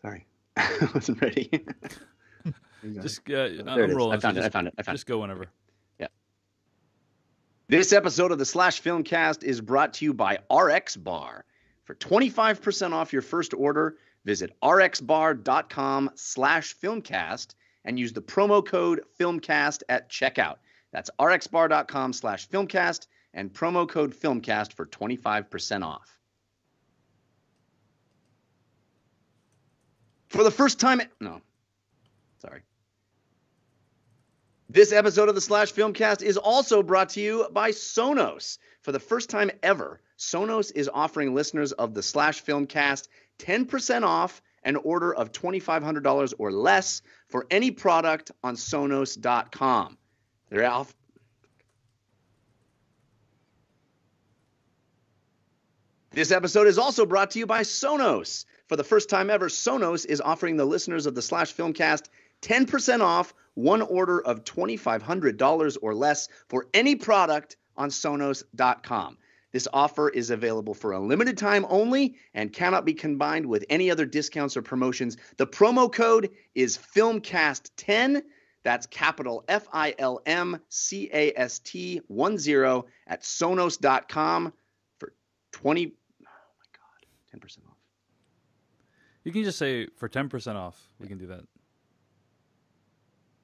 Sorry. I wasn't ready. Just, I'm rolling. I found it. Just go whenever. Yeah. This episode of the Slash Filmcast is brought to you by RX Bar. For 25% off your first order, visit rxbar.com/filmcast and use the promo code FILMCAST at checkout. That's rxbar.com/filmcast and promo code FILMCAST for 25% off. For the first time... No. Sorry. This episode of the Slash Filmcast is also brought to you by Sonos. For the first time ever, Sonos is offering listeners of the Slash Filmcast 10% off an order of $2,500 or less for any product on Sonos.com. They're off. This episode is also brought to you by Sonos. For the first time ever, Sonos is offering the listeners of the Slash Filmcast 10% off one order of $2,500 or less for any product on Sonos.com. This offer is available for a limited time only and cannot be combined with any other discounts or promotions. The promo code is FILMCAST10. That's capital FILMCAST10 at Sonos.com for 20. Oh my God, 10% off. You can just say for 10% off. We can do that.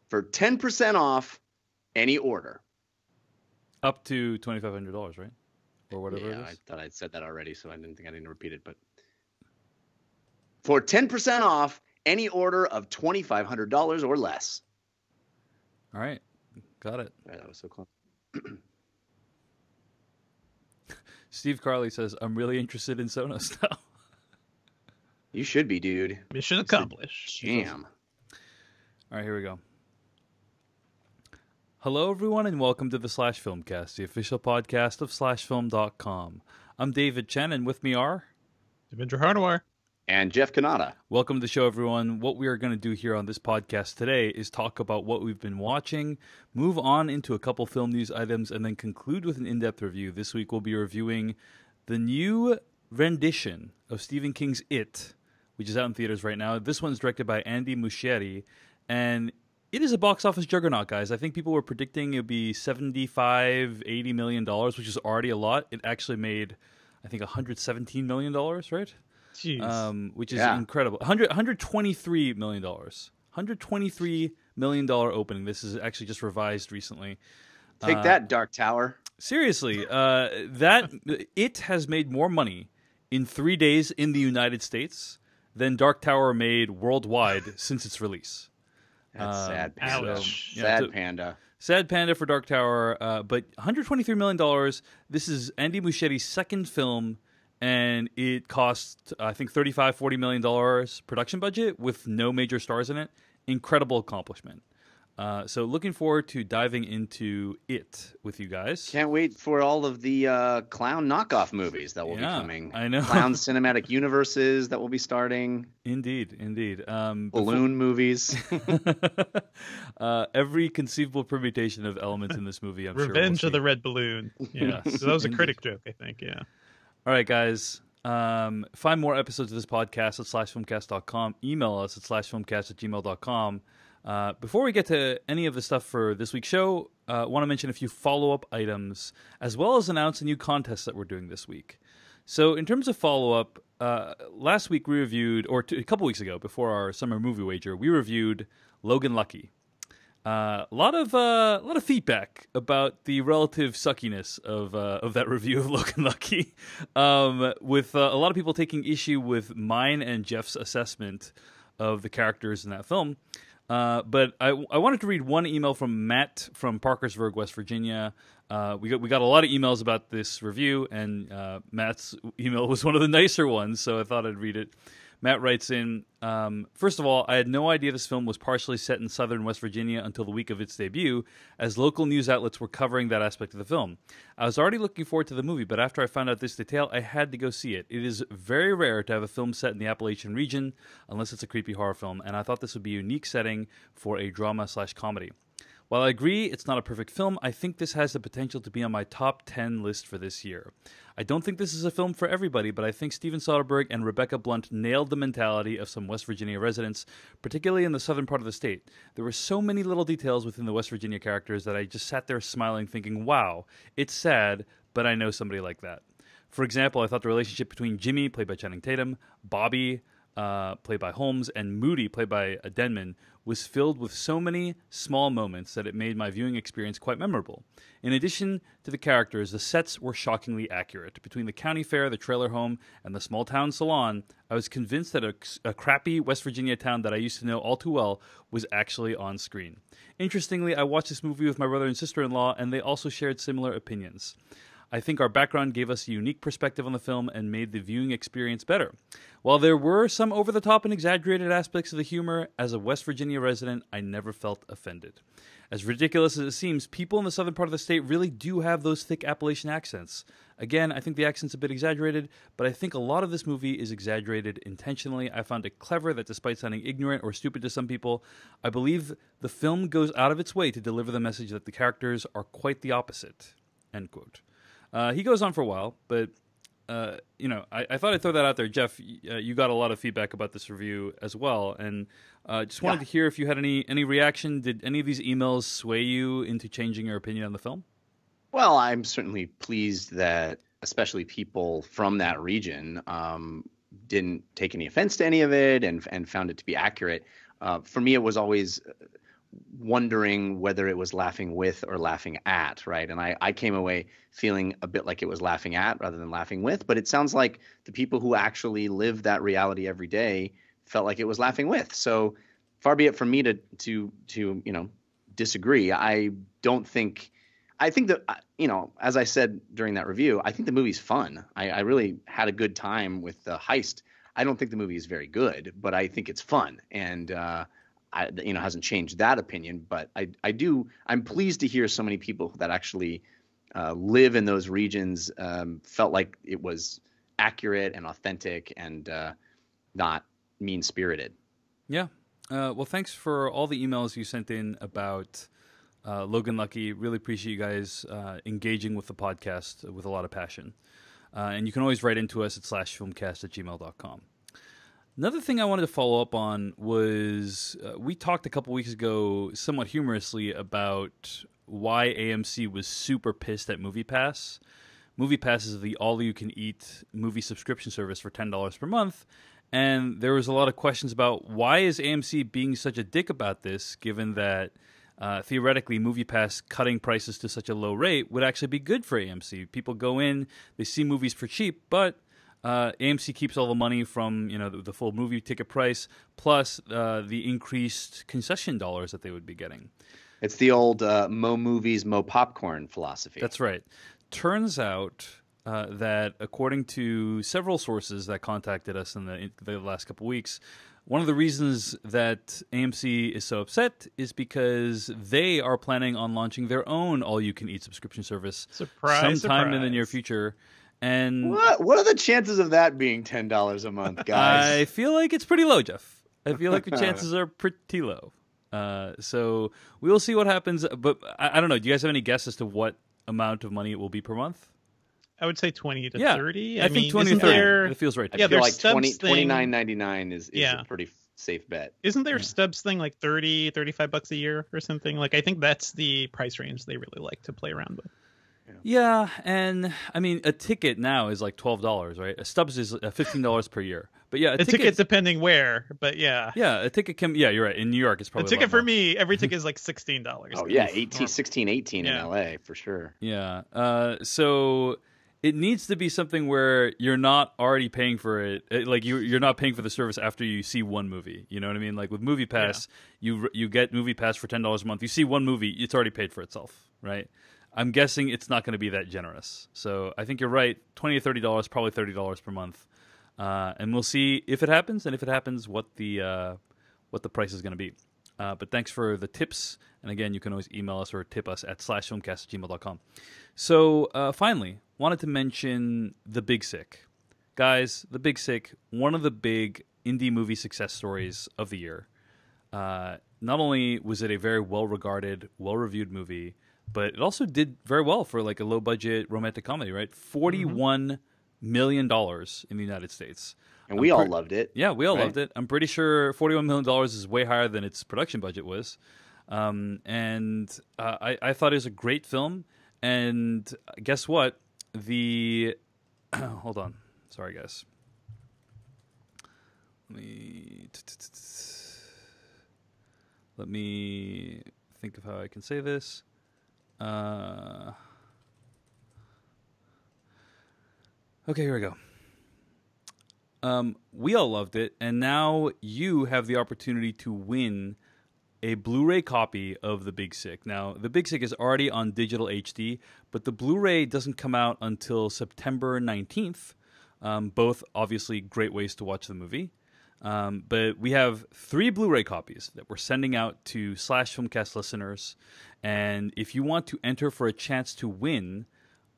For 10% off any order. Up to $2,500, right? Or whatever it is. I thought I'd said that already, so I didn't think I need to repeat it. But for 10% off any order of $2,500 or less. All right. Got it. Right, that was so close. Steve Carley says, I'm really interested in Sonos now. You should be, dude. Mission accomplished. Jam. All right, here we go. Hello, everyone, and welcome to the Slash Filmcast, the official podcast of SlashFilm.com. I'm David Chen, and with me are... Devendra Harnawar. And Jeff Kanata. Welcome to the show, everyone. What we are going to do here on this podcast today is talk about what we've been watching, move on into a couple film news items, and then conclude with an in-depth review. This week, we'll be reviewing the new rendition of Stephen King's It, which is out in theaters right now. This one's directed by Andy Muschietti, and it is a box office juggernaut, guys. I think people were predicting it would be $75-80 million, which is already a lot. It actually made, I think, $117 million, right? Jeez. Which is incredible. $123 million. $123 million opening. This is actually just revised recently. Take that, Dark Tower. Seriously, it has made more money in 3 days in the United States than Dark Tower made worldwide since its release. That's sad panda. Sad panda. Sad panda for Dark Tower. But $123 million. This is Andy Muschietti's second film, and it cost, I think, $35-40 million production budget with no major stars in it. Incredible accomplishment. So looking forward to diving into it with you guys. Can't wait for all of the clown knockoff movies that will be coming. I know. Clown cinematic universes that will be starting. Indeed. Balloon movies. Every conceivable permutation of elements in this movie, I'm sure. Revenge of the Red Balloon. Yeah. So that was a critic joke, I think. Yeah. All right, guys. Find more episodes of this podcast at slashfilmcast.com. Email us at slashfilmcast@gmail.com. Before we get to any of the stuff for this week's show, I want to mention a few follow-up items, as well as announce a new contest that we're doing this week. So in terms of follow-up, last week we reviewed, or a couple weeks ago, before our summer movie wager, we reviewed Logan Lucky. A lot of feedback about the relative suckiness of that review of Logan Lucky, with a lot of people taking issue with mine and Jeff's assessment of the characters in that film. But I wanted to read one email from Matt from Parkersburg, West Virginia. We got a lot of emails about this review, and Matt's email was one of the nicer ones, so I thought I'd read it. Matt writes in, first of all, I had no idea this film was partially set in southern West Virginia until the week of its debut, as local news outlets were covering that aspect of the film. I was already looking forward to the movie, but after I found out this detail, I had to go see it. It is very rare to have a film set in the Appalachian region, unless it's a creepy horror film, and I thought this would be a unique setting for a drama/comedy. While I agree it's not a perfect film, I think this has the potential to be on my top 10 list for this year. I don't think this is a film for everybody, but I think Steven Soderbergh and Rebecca Blunt nailed the mentality of some West Virginia residents, particularly in the southern part of the state. There were so many little details within the West Virginia characters that I just sat there smiling thinking, wow, it's sad, but I know somebody like that. For example, I thought the relationship between Jimmy, played by Channing Tatum, Bobby, played by Holmes, and Moody, played by Denman, was filled with so many small moments that it made my viewing experience quite memorable. In addition to the characters, the sets were shockingly accurate. Between the county fair, the trailer home, and the small town salon, I was convinced that a crappy West Virginia town that I used to know all too well was actually on screen. Interestingly, I watched this movie with my brother and sister-in-law, and they also shared similar opinions. I think our background gave us a unique perspective on the film and made the viewing experience better. While there were some over-the-top and exaggerated aspects of the humor, as a West Virginia resident, I never felt offended. As ridiculous as it seems, people in the southern part of the state really do have those thick Appalachian accents. Again, I think the accent's a bit exaggerated, but I think a lot of this movie is exaggerated intentionally. I found it clever that despite sounding ignorant or stupid to some people, I believe the film goes out of its way to deliver the message that the characters are quite the opposite. End quote. He goes on for a while, but I thought I'd throw that out there. Jeff, you got a lot of feedback about this review as well, and just wanted to hear if you had any reaction. Did any of these emails sway you into changing your opinion on the film? Well, I'm certainly pleased that especially people from that region didn't take any offense to any of it and found it to be accurate. For me, it was always wondering whether it was laughing with or laughing at, right? And I came away feeling a bit like it was laughing at rather than laughing with, but it sounds like the people who actually live that reality every day felt like it was laughing with. So far be it from me to disagree. I think that, as I said during that review, I think the movie's fun. I really had a good time with the heist. I don't think the movie is very good, but I think it's fun. And, hasn't changed that opinion, but I'm pleased to hear so many people that actually live in those regions felt like it was accurate and authentic and not mean-spirited. Yeah. Well, thanks for all the emails you sent in about Logan Lucky. Really appreciate you guys engaging with the podcast with a lot of passion. And you can always write into us at /filmcast@gmail.com. Another thing I wanted to follow up on was we talked a couple weeks ago somewhat humorously about why AMC was super pissed at MoviePass. MoviePass is the all-you-can-eat movie subscription service for $10 per month, and there was a lot of questions about why is AMC being such a dick about this, given that theoretically MoviePass cutting prices to such a low rate would actually be good for AMC. People go in, they see movies for cheap, but AMC keeps all the money from the full movie ticket price plus the increased concession dollars that they would be getting. It's the old mo movies, mo popcorn philosophy. That's right. Turns out that according to several sources that contacted us in the last couple weeks, one of the reasons that AMC is so upset is because they are planning on launching their own all-you-can-eat subscription service sometime in the near future. And what are the chances of that being $10 a month, guys? I feel like it's pretty low, Jeff. I feel like the chances are pretty low. So we will see what happens. But I don't know. Do you guys have any guess as to what amount of money it will be per month? I would say 20 to 30. I think 20 to 30. It feels right. I feel like $29.99 is a pretty safe bet. Isn't there Stubbs thing like $30-$35 a year or something? Like I think that's the price range they really like to play around with. Yeah, and I mean, a ticket now is like $12, right? A Stubbs is $15 per year. But yeah, a ticket depending where, but yeah. Yeah, a ticket can, you're right. In New York, it's probably a ticket for me, every ticket is like $16. Oh, yeah, 18 in LA, for sure. Yeah, so it needs to be something where you're not already paying for it. Like, you're not paying for the service after you see one movie. You know what I mean? Like, with MoviePass, you get MoviePass for $10 a month. You see one movie, it's already paid for itself, right? I'm guessing it's not going to be that generous. So I think you're right. $20 to $30, probably $30 per month. And we'll see if it happens, and if it happens, what the price is going to be. But thanks for the tips. And again, you can always email us or tip us at /filmcast@gmail.com. So finally, wanted to mention The Big Sick. Guys, The Big Sick, one of the big indie movie success stories of the year. not only was it a very well-regarded, well-reviewed movie, but it also did very well for like a low-budget romantic comedy, right? $41 million in the United States. And we all loved it. Yeah, we all loved it. I'm pretty sure $41 million is way higher than its production budget was. And I thought it was a great film. And guess what? Hold on. Sorry, guys. Let me think of how I can say this. Okay, here we go. We all loved it, and now you have the opportunity to win a Blu-ray copy of The Big Sick. Now, The Big Sick is already on digital HD, but the Blu-ray doesn't come out until September 19th. Both, obviously, great ways to watch the movie. But we have 3 Blu-ray copies that we're sending out to Slash Filmcast listeners. And if you want to enter for a chance to win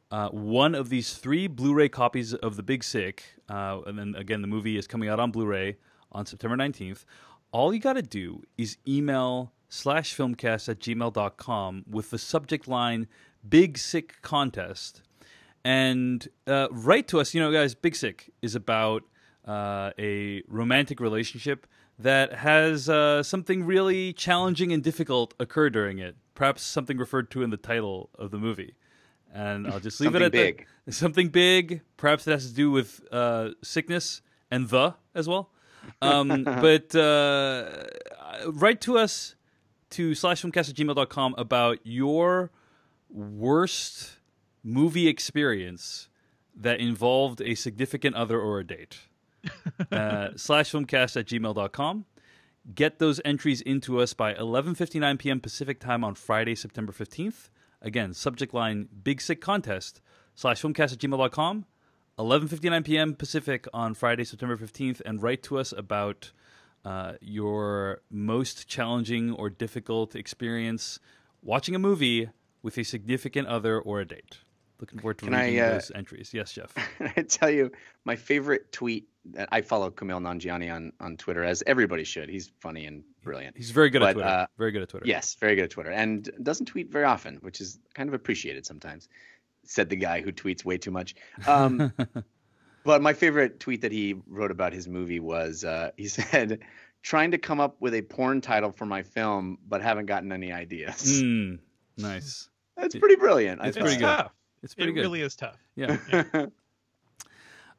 one of these 3 Blu-ray copies of The Big Sick, and then again, the movie is coming out on Blu-ray on September 19th, all you got to do is email slashfilmcast@gmail.com with the subject line Big Sick Contest. And write to us. You know, guys, Big Sick is about a romantic relationship that has something really challenging and difficult occur during it. Perhaps something referred to in the title of the movie. And I'll just leave it at big. that. Something big. Perhaps it has to do with sickness and as well. But write to us to slashfilmcast@gmail.com about your worst movie experience that involved a significant other or a date. slashfilmcast@gmail.com. Get those entries into us by 11:59 p.m. Pacific time on Friday, September 15th. Again, subject line Big Sick Contest, slashfilmcast@gmail.com, 11:59 p.m. Pacific on Friday, September 15th, and write to us about your most challenging or difficult experience watching a movie with a significant other or a date. Looking forward to reading those entries. Yes, Jeff. I tell you, my favorite tweet, that I follow Kumail Nanjiani on Twitter, as everybody should. He's funny and brilliant. He's very good at Twitter. Very good at Twitter. Yes, very good at Twitter. And doesn't tweet very often, which is kind of appreciated sometimes, said the guy who tweets way too much. But my favorite tweet that he wrote about his movie was, he said, trying to come up with a porn title for my film, but haven't gotten any ideas. Nice. That's pretty brilliant. It's pretty tough. It's pretty good. It really is tough. Yeah.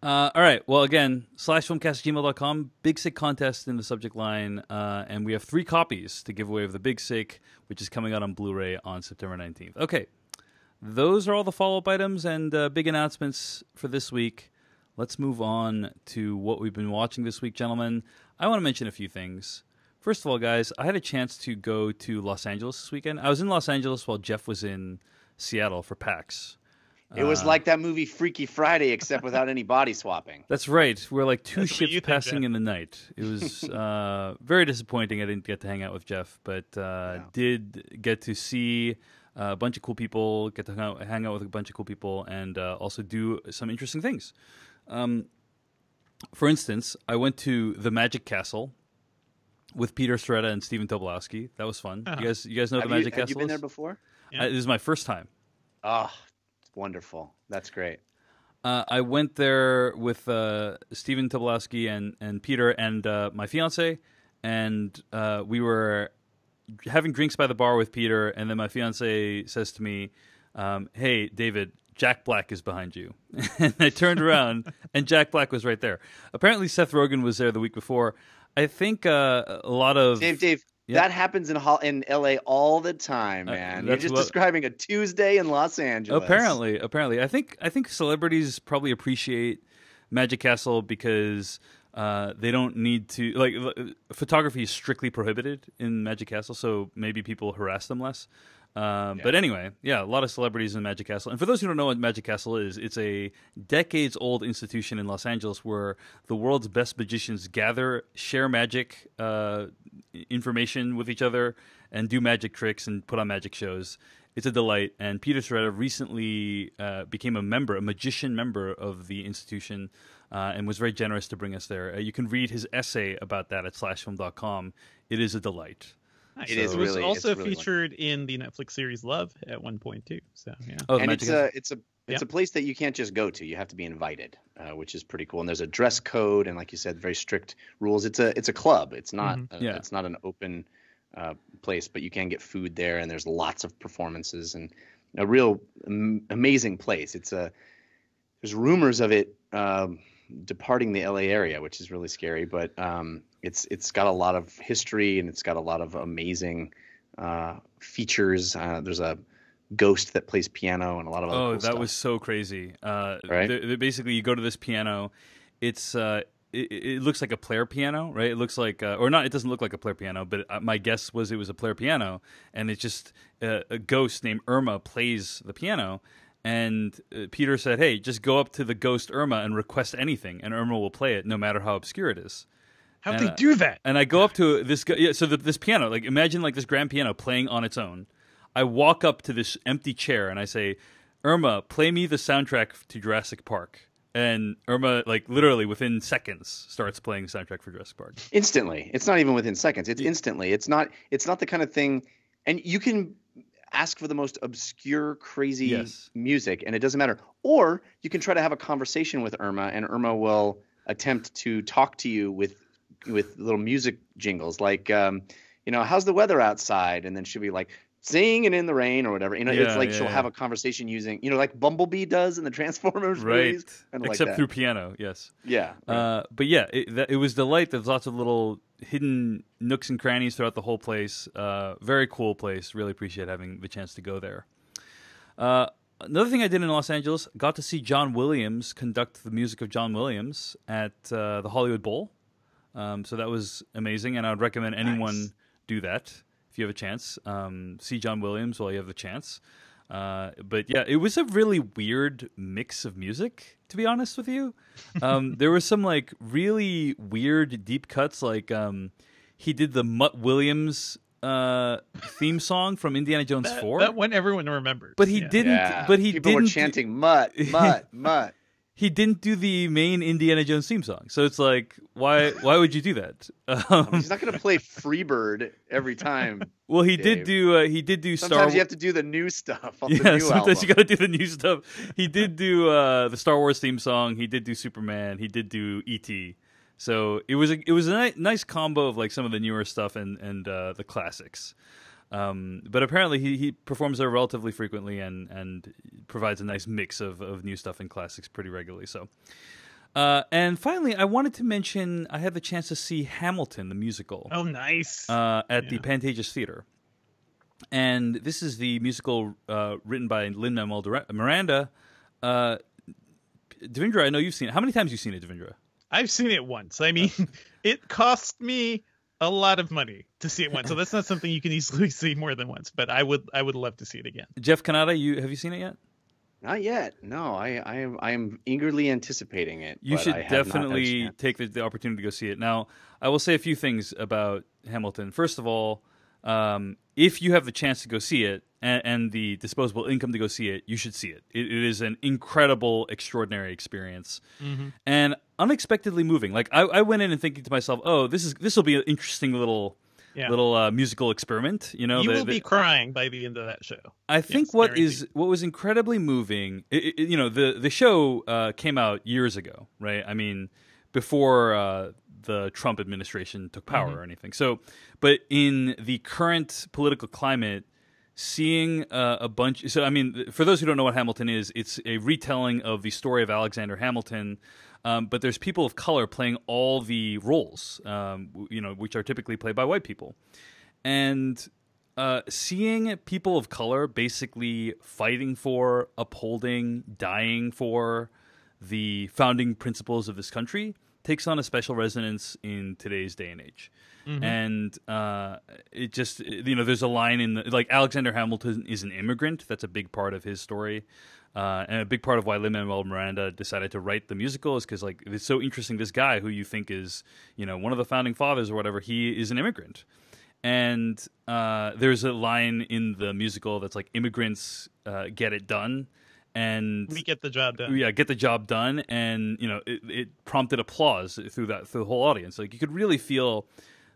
All right. Well, again, slashfilmcast@gmail.com, Big Sick Contest in the subject line. And we have 3 copies to give away of The Big Sick, which is coming out on Blu-ray on September 19th. Okay. Those are all the follow-up items and big announcements for this week. Let's move on to what we've been watching this week, gentlemen. I want to mention a few things. First of all, guys, I had a chance to go to Los Angeles this weekend. I was in Los Angeles while Jeff was in Seattle for PAX. It was like that movie Freaky Friday, except without any body swapping. That's right. We're like 2 ships passing in the night. It was very disappointing I didn't get to hang out with Jeff, but did get to see a bunch of cool people, get to hang out with a bunch of cool people, and also do some interesting things. For instance, I went to the Magic Castle with Peter Stretta and Stephen Tobolowsky. That was fun. You guys know the Magic Castle? Have you been there before? Yeah. This is my first time. Oh, wonderful. That's great. I went there with Stephen Tobolowsky and Peter and my fiance, and we were having drinks by the bar with Peter, and then my fiance says to me, hey, David, Jack Black is behind you. And I turned around, and Jack Black was right there. Apparently Seth Rogen was there the week before. I think a lot of... Dave, that happens in LA all the time, man. You're just describing a Tuesday in Los Angeles. Apparently. I think celebrities probably appreciate Magic Castle because they don't need to... Like, photography is strictly prohibited in Magic Castle, so maybe people harass them less. But anyway, a lot of celebrities in Magic Castle. And for those who don't know what Magic Castle is, it's a decades-old institution in Los Angeles where the world's best magicians gather, share magic information with each other, and do magic tricks and put on magic shows. It's a delight. And Peter Stretta recently became a magician member of the institution, and was very generous to bring us there. You can read his essay about that at slashfilm.com. It is a delight. Nice. It is It was really- also it's really featured in the Netflix series Love at one point too. So yeah. Oh, the And Magic it's Yeah. a place that you can't just go to. You have to be invited, which is pretty cool. And there's a dress code, and like you said, very strict rules. It's a club. It's not Yeah. it's not an open place, but you can get food there, and there's lots of performances and a real amazing place. There's rumors of it departing the LA area, which is really scary, but it's got a lot of history and it's got a lot of amazing features. There's a ghost that plays piano and a lot of other cool that stuff. was so crazy. Right? Basically, you go to this piano. It's it looks like a player piano, right? It looks like, or not. It doesn't look like a player piano, but my guess was it was a player piano, and it's just a ghost named Irma plays the piano. And Peter said, "Hey, just go up to the ghost Irma and request anything, and Irma will play it, no matter how obscure it is." How'd And, they do that? And I go up to this guy. Yeah, so this piano, like imagine like this grand piano playing on its own. I walk up to this empty chair and I say, "Irma, play me the soundtrack to Jurassic Park." And Irma, like literally within seconds, starts playing the soundtrack for Jurassic Park. Instantly. It's not even within seconds. It's instantly. It's not the kind of thing, and you can ask for the most obscure, crazy Yes. music, and it doesn't matter. Or you can try to have a conversation with Irma, and Irma will attempt to talk to you with little music jingles, like, how's the weather outside? And then she'll be like, singing in the rain or whatever. It's like she'll have a conversation using, like Bumblebee does in the Transformers movies. Kind of Except like that. through piano, yes. Yeah. Right. But yeah, it was delight. There's lots of little hidden nooks and crannies throughout the whole place. Very cool place. Really appreciate having the chance to go there. Another thing I did in Los Angeles, got to see John Williams conduct the music of John Williams at the Hollywood Bowl. So that was amazing, and I would recommend anyone do that if you have a chance. See John Williams while you have the chance. But yeah, it was a really weird mix of music, to be honest with you. There was some like really weird deep cuts, like he did the Mutt Williams theme song from Indiana Jones 4. That one everyone remembers. But he didn't. Yeah. But he People didn't. were chanting mutt, mutt, mutt. He didn't do the main Indiana Jones theme song, so it's like, why would you do that? He's not going to play Freebird every time. Well, he Dave. did do Star. Sometimes you have to do the new stuff on the Yeah, new sometimes album. you got to do the new stuff. He did do the Star Wars theme song. He did do Superman. He did do E.T. So it was a nice combo of like some of the newer stuff and the classics. But apparently he performs there relatively frequently and provides a nice mix of new stuff and classics pretty regularly. So, and finally, I wanted to mention I had the chance to see Hamilton the musical. Oh, nice. At the Pantages Theater. And this is the musical written by Lin-Manuel Miranda. Devindra, I know you've seen it. How many times have you seen it, Devindra? I've seen it once. I mean, it cost me a lot of money to see it once, so that's not something you can easily see more than once. But I would love to see it again. Jeff Kanata, have you seen it yet? Not yet. No, I am eagerly anticipating it. You but should I have not had a definitely chance. take the opportunity to go see it. Now, I will say a few things about Hamilton. First of all, if you have the chance to go see it and the disposable income to go see it, you should see it. It is an incredible, extraordinary experience, and unexpectedly moving. Like I went in and thinking to myself, "Oh, this will be an interesting little musical experiment." You know, You will be crying by the end of that show. I think Yes, what guaranteed. was incredibly moving, the show came out years ago, right? I mean, before the Trump administration took power or anything. So, but in the current political climate, seeing a bunch. So, I mean, for those who don't know what Hamilton is, it's a retelling of the story of Alexander Hamilton. But there's people of color playing all the roles, which are typically played by white people, and seeing people of color basically fighting for, upholding, dying for the founding principles of this country takes on a special resonance in today's day and age. And it just, there's a line in like Alexander Hamilton is an immigrant. That's a big part of his story. And a big part of why Lin-Manuel Miranda decided to write the musical is because like it's so interesting. This guy who you think is one of the founding fathers or whatever, he is an immigrant, and there's a line in the musical that's like immigrants get it done, and We get the job done. yeah, get the job done, and it prompted applause through the whole audience. Like you could really feel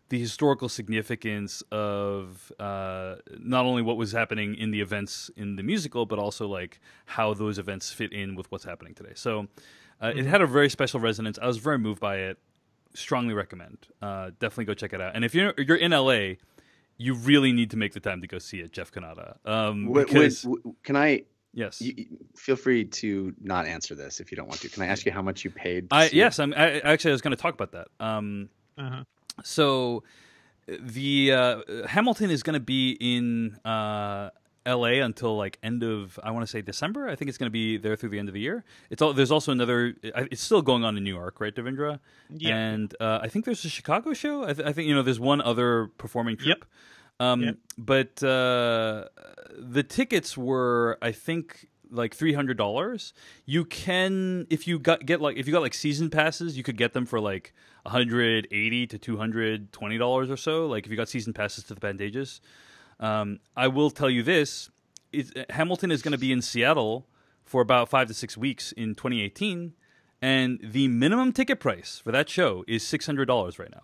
the historical significance of not only what was happening in the events in the musical, but also like how those events fit in with what's happening today. So it had a very special resonance. I was very moved by it. Strongly recommend. Definitely go check it out. And if you're in LA, you really need to make the time to go see it, Jeff Kanata. Can I? Yes. Feel free to not answer this if you don't want to. Can I ask you how much you paid? Yes, I was going to talk about that. So the Hamilton is going to be in LA until like end of, I want to say December. I think it's going to be there through the end of the year. There's also another. It's still going on in New York, right, Devindra? Yeah. And I think there's a Chicago show. I think there's one other performing troupe. But the tickets were, I think, like $300. You can, if you got like season passes, you could get them for like $180 to $220 or so. Like if you got season passes to the Pantages. I will tell you this: Hamilton is going to be in Seattle for about 5 to 6 weeks in 2018, and the minimum ticket price for that show is $600 right now.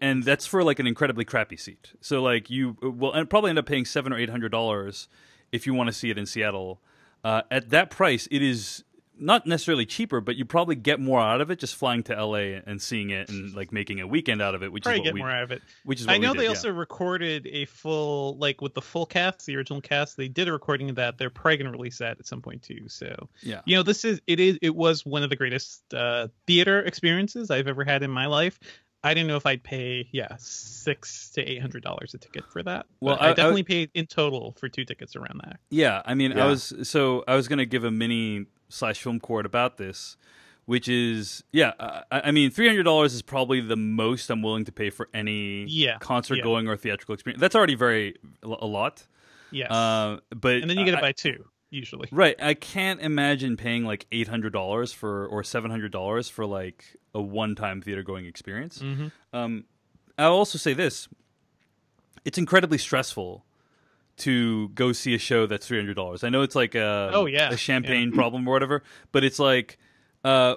And that's for like an incredibly crappy seat. So like you will probably end up paying $700 or $800 if you want to see it in Seattle. At that price, it is not necessarily cheaper, but you probably get more out of it just flying to LA and seeing it and like making a weekend out of it. Which is what more out of it. Which is what I know we did, they also recorded a full, like with the full cast, the original cast. They did a recording of that. They're probably going to release that at some point too. So yeah, it was one of the greatest theater experiences I've ever had in my life. I didn't know if I'd pay $600 to $800 a ticket for that. Well, I definitely paid in total for 2 tickets around that. Yeah, I mean, I was going to give a mini /film court about this, which is I mean, $300 is probably the most I'm willing to pay for any concert going or theatrical experience. That's already a lot. Yes, but and then you get to buy 2. Usually, right? I can't imagine paying like $800 or $700 for like a one-time theater-going experience. I'll also say this: it's incredibly stressful to go see a show that's $300. I know it's like a champagne problem or whatever, but it's like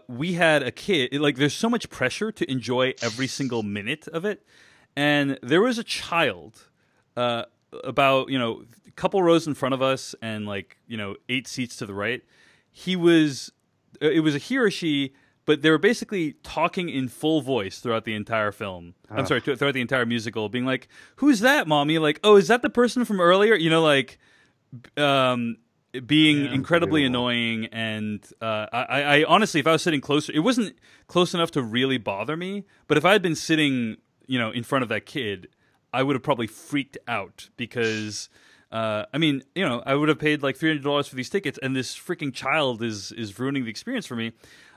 we had a kid. There's so much pressure to enjoy every single minute of it, and there was a child about a couple rows in front of us and 8 seats to the right. It was a he or she, but they were basically talking in full voice throughout the entire film. I'm sorry, throughout the entire musical, being like, "Who's that, mommy?" Like, "Oh, is that the person from earlier?" Being incredibly annoying. And I honestly, if I was sitting closer, it wasn't close enough to really bother me. But if I had been sitting, in front of that kid, I would have probably freaked out because, I would have paid like $300 for these tickets, and this freaking child is ruining the experience for me.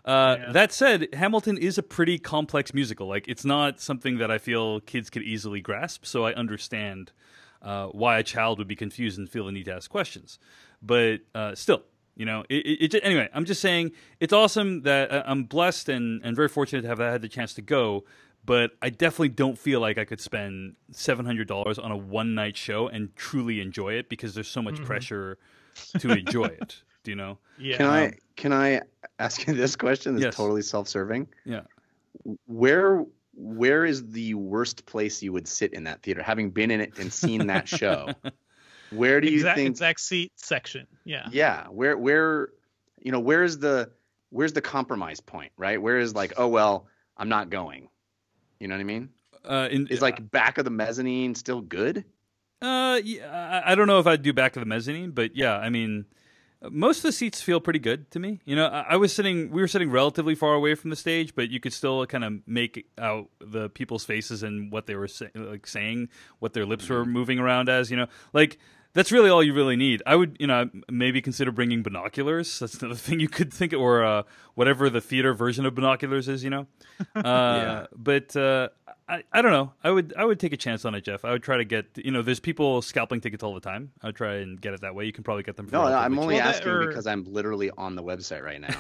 That said, Hamilton is a pretty complex musical. Like, it's not something that I feel kids could easily grasp, so I understand why a child would be confused and feel the need to ask questions. But still, anyway, I'm just saying it's awesome that I'm blessed and very fortunate to have had the chance to go. But I definitely don't feel like I could spend $700 on a one-night show and truly enjoy it because there's so much pressure to enjoy it. Do you know? Yeah. Can I ask you this question? That's totally self-serving. Yeah. Where is the worst place you would sit in that theater, having been in it and seen that show? Where do you think exact seat section? Yeah. Yeah. Where's the compromise point, right? Where is like, oh well, I'm not going. You know what I mean? Is like back of the mezzanine still good? Yeah, I don't know if I'd do back of the mezzanine, but yeah, I mean, most of the seats feel pretty good to me. We were sitting relatively far away from the stage, but you could still kind of make out the people's faces and what they were saying, what their lips were moving around as, that's really all you really need. I would, maybe consider bringing binoculars. That's another thing you could think of, or whatever the theater version of binoculars is, Yeah. But I don't know. I would take a chance on it, Jeff. I would try to get, there's people scalping tickets all the time. I would try and get it that way. You can probably get them. No, I'm only asking because I'm literally on the website right now.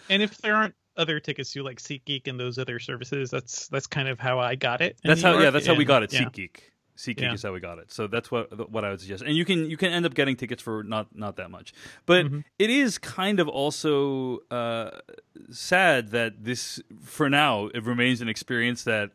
And if there aren't other tickets to like SeatGeek and those other services, that's kind of how I got it. That's how we got it. SeatGeek. SeatGeek is how we got it. So that's what I would suggest. And you can end up getting tickets for not that much. But it is kind of also sad that this, for now, it remains an experience that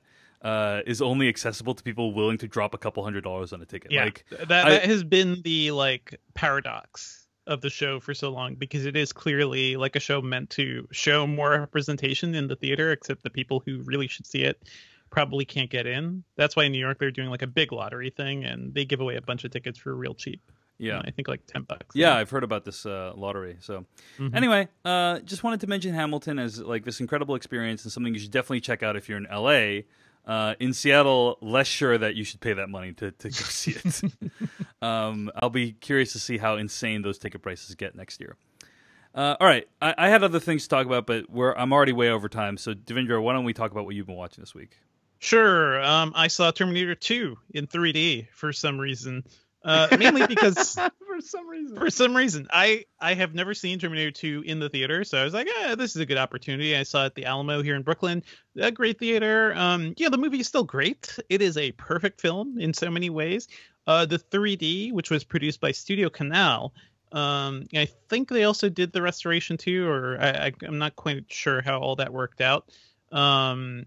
is only accessible to people willing to drop a couple $100s on a ticket. Yeah, like that has been the paradox of the show for so long, because it is clearly like a show meant to show more representation in the theater, except the people who really should see it probably can't get in. That's why in New York they're doing like a big lottery thing, and they give away a bunch of tickets for real cheap. Yeah, I think like $10. Yeah, I've heard about this lottery. So anyway, just wanted to mention Hamilton as like this incredible experience and something you should definitely check out if you're in LA. In Seattle, less sure that you should pay that money to go see it. I'll be curious to see how insane those ticket prices get next year. All right, I had other things to talk about, but I'm already way over time. So, Devindra, why don't we talk about what you've been watching this week? Sure. I saw Terminator 2 in 3D for some reason. Mainly because for some reason I have never seen Terminator 2 in the theater, so I was like, this is a good opportunity. I saw it at the Alamo here in Brooklyn, a great theater. The movie is still great. It is a perfect film in so many ways. The 3D, which was produced by Studio Canal, I think they also did the restoration too, or I'm not quite sure how all that worked out. The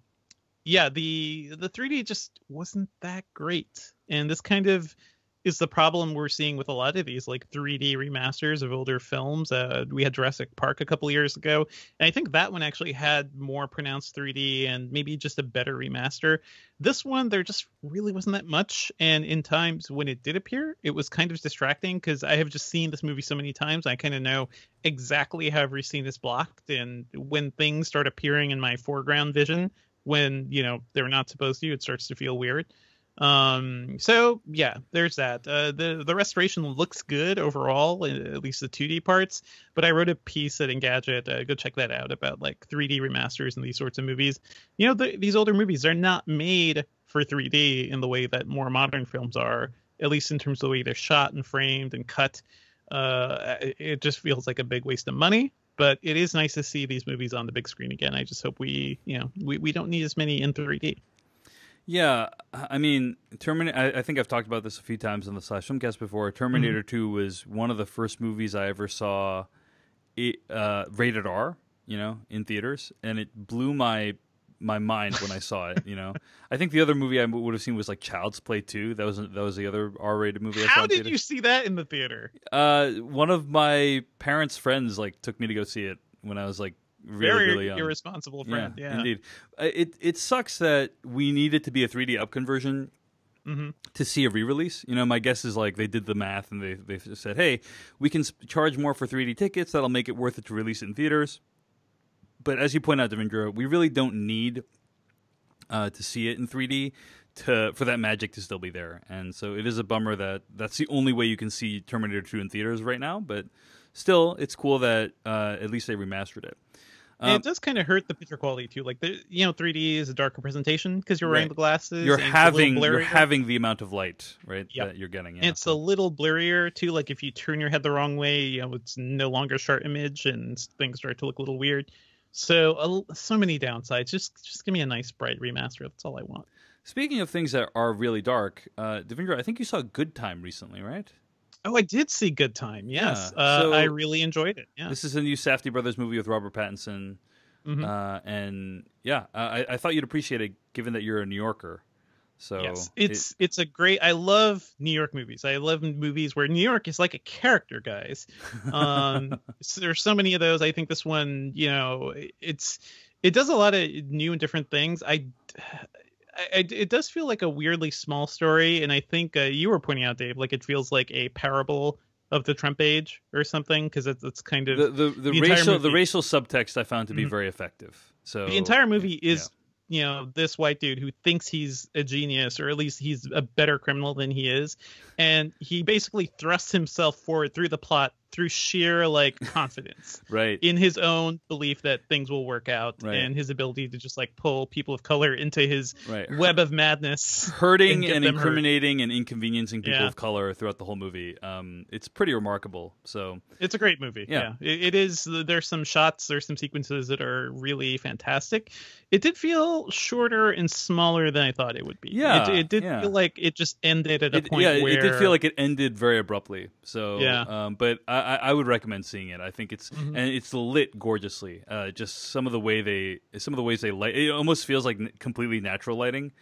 3D just wasn't that great, and this kind of is the problem we're seeing with a lot of these like 3D remasters of older films. We had Jurassic Park a couple years ago, and I think that one actually had more pronounced 3D and maybe just a better remaster. This one, there just really wasn't that much, and in times when it did appear, it was kind of distracting because I have just seen this movie so many times. I kind of know exactly how every scene is blocked, and when things start appearing in my foreground vision when they're not supposed to, it starts to feel weird. So yeah, there's that. The restoration looks good overall, at least the 2D parts, but I wrote a piece at Engadget, go check that out, about like 3D remasters and these sorts of movies. These older movies are not made for 3D in the way that more modern films are, at least in terms of the way they're shot and framed and cut. It just feels like a big waste of money, but it is nice to see these movies on the big screen again. I just hope we don't need as many in 3D. Yeah, I mean, I think I've talked about this a few times on the Slash Filmcast before. Terminator 2 was one of the first movies I ever saw rated R, in theaters, and it blew my mind when I saw it. I think the other movie I would have seen was like Child's Play 2. That was the other R-rated movie I saw. How did you see that in the theater? One of my parents' friends took me to go see it when I was like really young. Irresponsible friend. Yeah, indeed. It sucks that we needed to be a 3D up conversion to see a re-release. My guess is like they did the math and they said, hey, we can charge more for 3D tickets. That'll make it worth it to release it in theaters. But as you point out, Devindra, we really don't need to see it in 3D for that magic to still be there. And so it is a bummer that that's the only way you can see Terminator 2 in theaters right now. But still, it's cool that at least they remastered it. It does kind of hurt the picture quality too. Like 3D is a darker presentation because you're wearing the glasses. You're having the amount of light, right? Yep. That you're getting. And it's a little blurrier too. Like if you turn your head the wrong way, it's no longer a sharp image, and things start to look a little weird. So many downsides. Just give me a nice bright remaster. That's all I want. Speaking of things that are really dark, Devindra, I think you saw Good Time recently, right? Oh, I did see Good Time. Yes, so I really enjoyed it. Yeah, this is a new Safdie Brothers movie with Robert Pattinson, and I thought you'd appreciate it, given that you're a New Yorker. So yes, it's a great. I love New York movies. I love movies where New York is like a character, guys. So there's so many of those. I think this one, it does a lot of new and different things. It does feel like a weirdly small story, and I think you were pointing out, Dave, like it feels like a parable of the Trump age or something, because it's kind of the racial subtext I found to be very effective. So the entire movie is this white dude who thinks he's a genius, or at least he's a better criminal than he is, and he basically thrusts himself forward through the plot through sheer like confidence right. in his own belief that things will work out, right. and his ability to just like pull people of color into his right. web of madness, hurting and incriminating and inconveniencing people of color throughout the whole movie. It's pretty remarkable. So it's a great movie. Yeah, it is. There's some shots, there's some sequences that are really fantastic. It did feel shorter and smaller than I thought it would be. Yeah, it did feel like it just ended at a point where it did feel like it ended very abruptly. So but I would recommend seeing it. I think it's and it's lit gorgeously. Just some of the ways they light, it almost feels like completely natural lighting.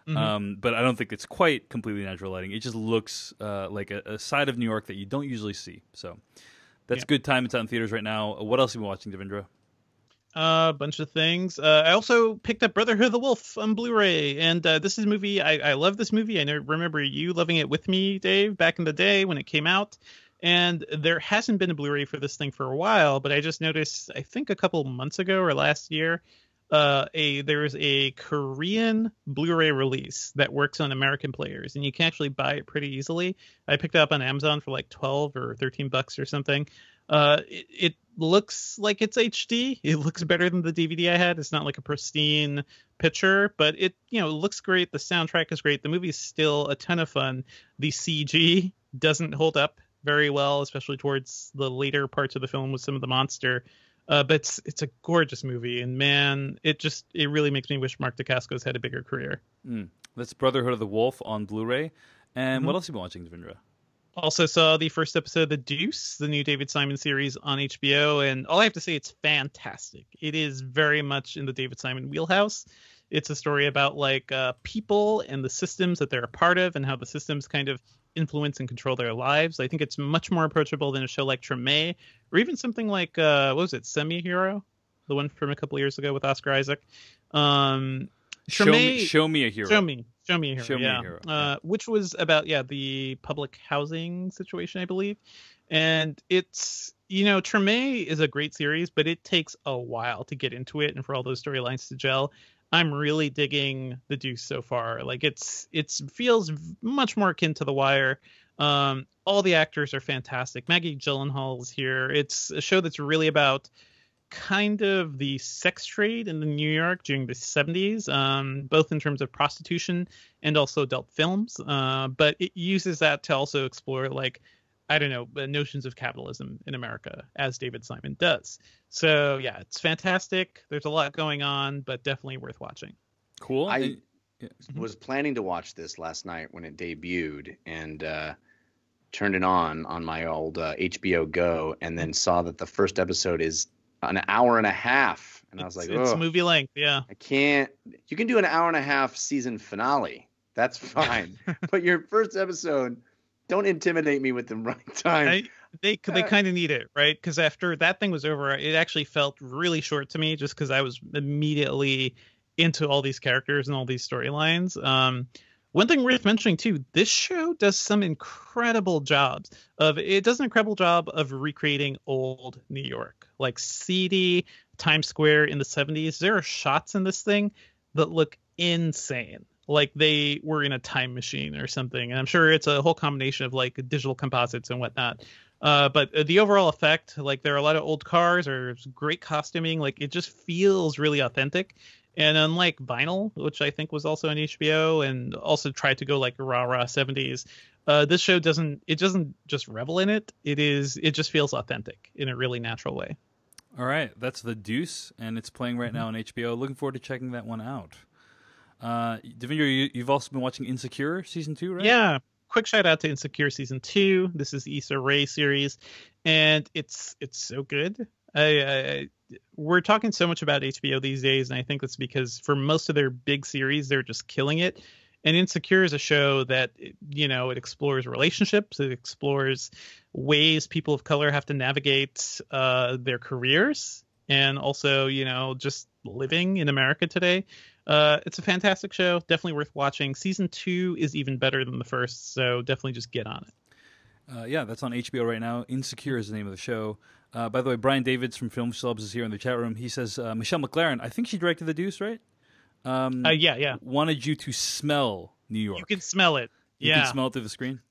But I don't think it's quite completely natural lighting. It just looks like a side of New York that you don't usually see. So that's good time. It's out in theaters right now. What else have you been watching, Devindra? A bunch of things. I also picked up Brotherhood of the Wolf on Blu-ray, and this is a movie. I love this movie. I remember you loving it with me, Dave, back in the day when it came out. And there hasn't been a Blu-ray for this thing for a while, but I just noticed, I think a couple months ago or last year, there is a Korean Blu-ray release that works on American players, and you can actually buy it pretty easily. I picked it up on Amazon for like $12 or $13 or something. It looks like it's HD. It looks better than the DVD I had. It's not like a pristine picture, but it looks great. The soundtrack is great. The movie's still a ton of fun. The CG doesn't hold up very well, especially towards the later parts of the film with some of the monster. But it's a gorgeous movie, and man, it really makes me wish Mark Dacascos had a bigger career. That's Brotherhood of the Wolf on Blu-ray. And what else have you been watching, Devindra? Also saw the first episode of The Deuce, the new David Simon series on HBO, and all I have to say, it's fantastic. It is very much in the David Simon wheelhouse. It's a story about like people and the systems that they're a part of, and how the systems kind of influence and control their lives. I think it's much more approachable than a show like Treme, or even something like what was it, Semi-Hero, the one from a couple of years ago with Oscar Isaac. Treme, show me a hero. Show me a hero. Which was about the public housing situation, I believe. And it's Treme is a great series, but it takes a while to get into it and for all those storylines to gel. I'm really digging The Deuce so far. Like it feels much more akin to The Wire. All the actors are fantastic. Maggie Gyllenhaal is here. It's a show that's really about kind of the sex trade in New York during the 70s, both in terms of prostitution and also adult films. But it uses that to also explore notions of capitalism in America, as David Simon does. So yeah, it's fantastic. There's a lot going on, but definitely worth watching. Cool. I was planning to watch this last night when it debuted, and turned it on my old HBO Go, and then saw that the first episode is an hour and a half, and I was like, it's movie length. Yeah, I can't. You can do an hour and a half season finale. That's fine. But your first episode, don't intimidate me with the right time. They kind of need it, right? Because after that thing was over, it actually felt really short to me, just because I was immediately into all these characters and all these storylines. One thing worth mentioning too, this show does some incredible jobs of recreating old New York, like seedy Times Square in the 70s. There are shots in this thing that look insane, like they were in a time machine or something. And I'm sure it's a whole combination of like digital composites and whatnot. But the overall effect, like there are a lot of old cars, or great costuming, like it just feels really authentic. And unlike Vinyl, which I think was also on HBO and also tried to go like rah-rah 70s, this show doesn't just revel in it. It just feels authentic in a really natural way. All right. That's The Deuce, and it's playing right now on HBO. Looking forward to checking that one out. Devindra, you've also been watching Insecure Season 2, right? Yeah. Quick shout out to Insecure Season 2. This is the Issa Rae series, and it's so good. We're talking so much about HBO these days, and I think that's because for most of their big series, they're just killing it. And Insecure is a show that, it explores relationships. It explores ways people of color have to navigate their careers, and also, just living in America today. It's a fantastic show. Definitely worth watching. Season 2 is even better than the first, so definitely just get on it. Yeah, that's on HBO right now. Insecure is the name of the show. By the way, Brian Davids from Film Celebs is here in the chat room. He says Michelle McLaren, I think she directed The Deuce, right? Yeah. Wanted you to smell New York. You can smell it. You can smell it through the screen?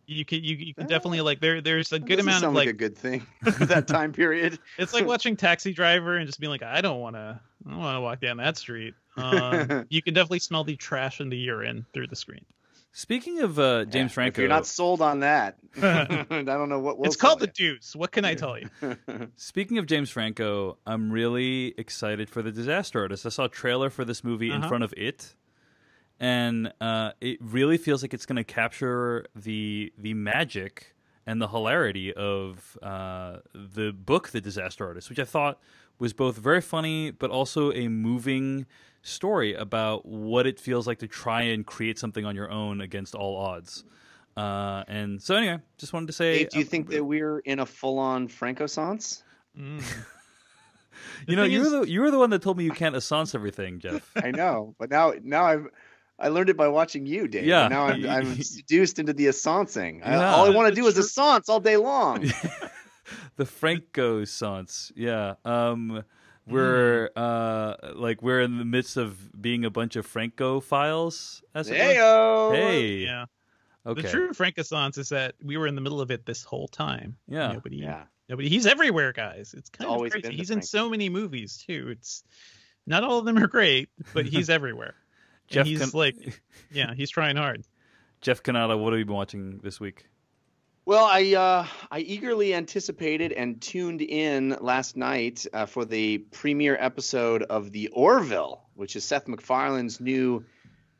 You can definitely like there's a good amount of like a good thing that time period. It's like watching Taxi Driver and just being like, I don't want to walk down that street. You can definitely smell the trash and the urine through the screen. Speaking of James Franco, if you're not sold on that, I don't know what will. It's called The Deuce. What can I tell you? Speaking of James Franco, I'm really excited for The Disaster Artist. I saw a trailer for this movie in front of it, and it really feels like it's going to capture the magic and the hilarity of the book The Disaster Artist, which I thought was both very funny but also a moving story about what it feels like to try and create something on your own against all odds. And so anyway, just wanted to say... Dave, do you think that we're in a full-on Franco-sance? You know, you were the one that told me you can't assance everything, Jeff. I know, but now I learned it by watching you, Dave. Yeah. Now I'm seduced into the assancing. Yeah. All I want to do is assance all day long. The Franco-sance, yeah. We're we're in the midst of being a bunch of Franco-philes. Hey, yeah. Okay. The true Franco-sance is that we were in the middle of it this whole time. Yeah. Nobody. He's everywhere, guys. It's kind of crazy. He's in so many movies too. It's not all of them are great, but he's everywhere. Jeff, he's he's trying hard. Jeff Canada, what have you been watching this week? Well, I eagerly anticipated and tuned in last night for the premiere episode of The Orville, which is Seth MacFarlane's new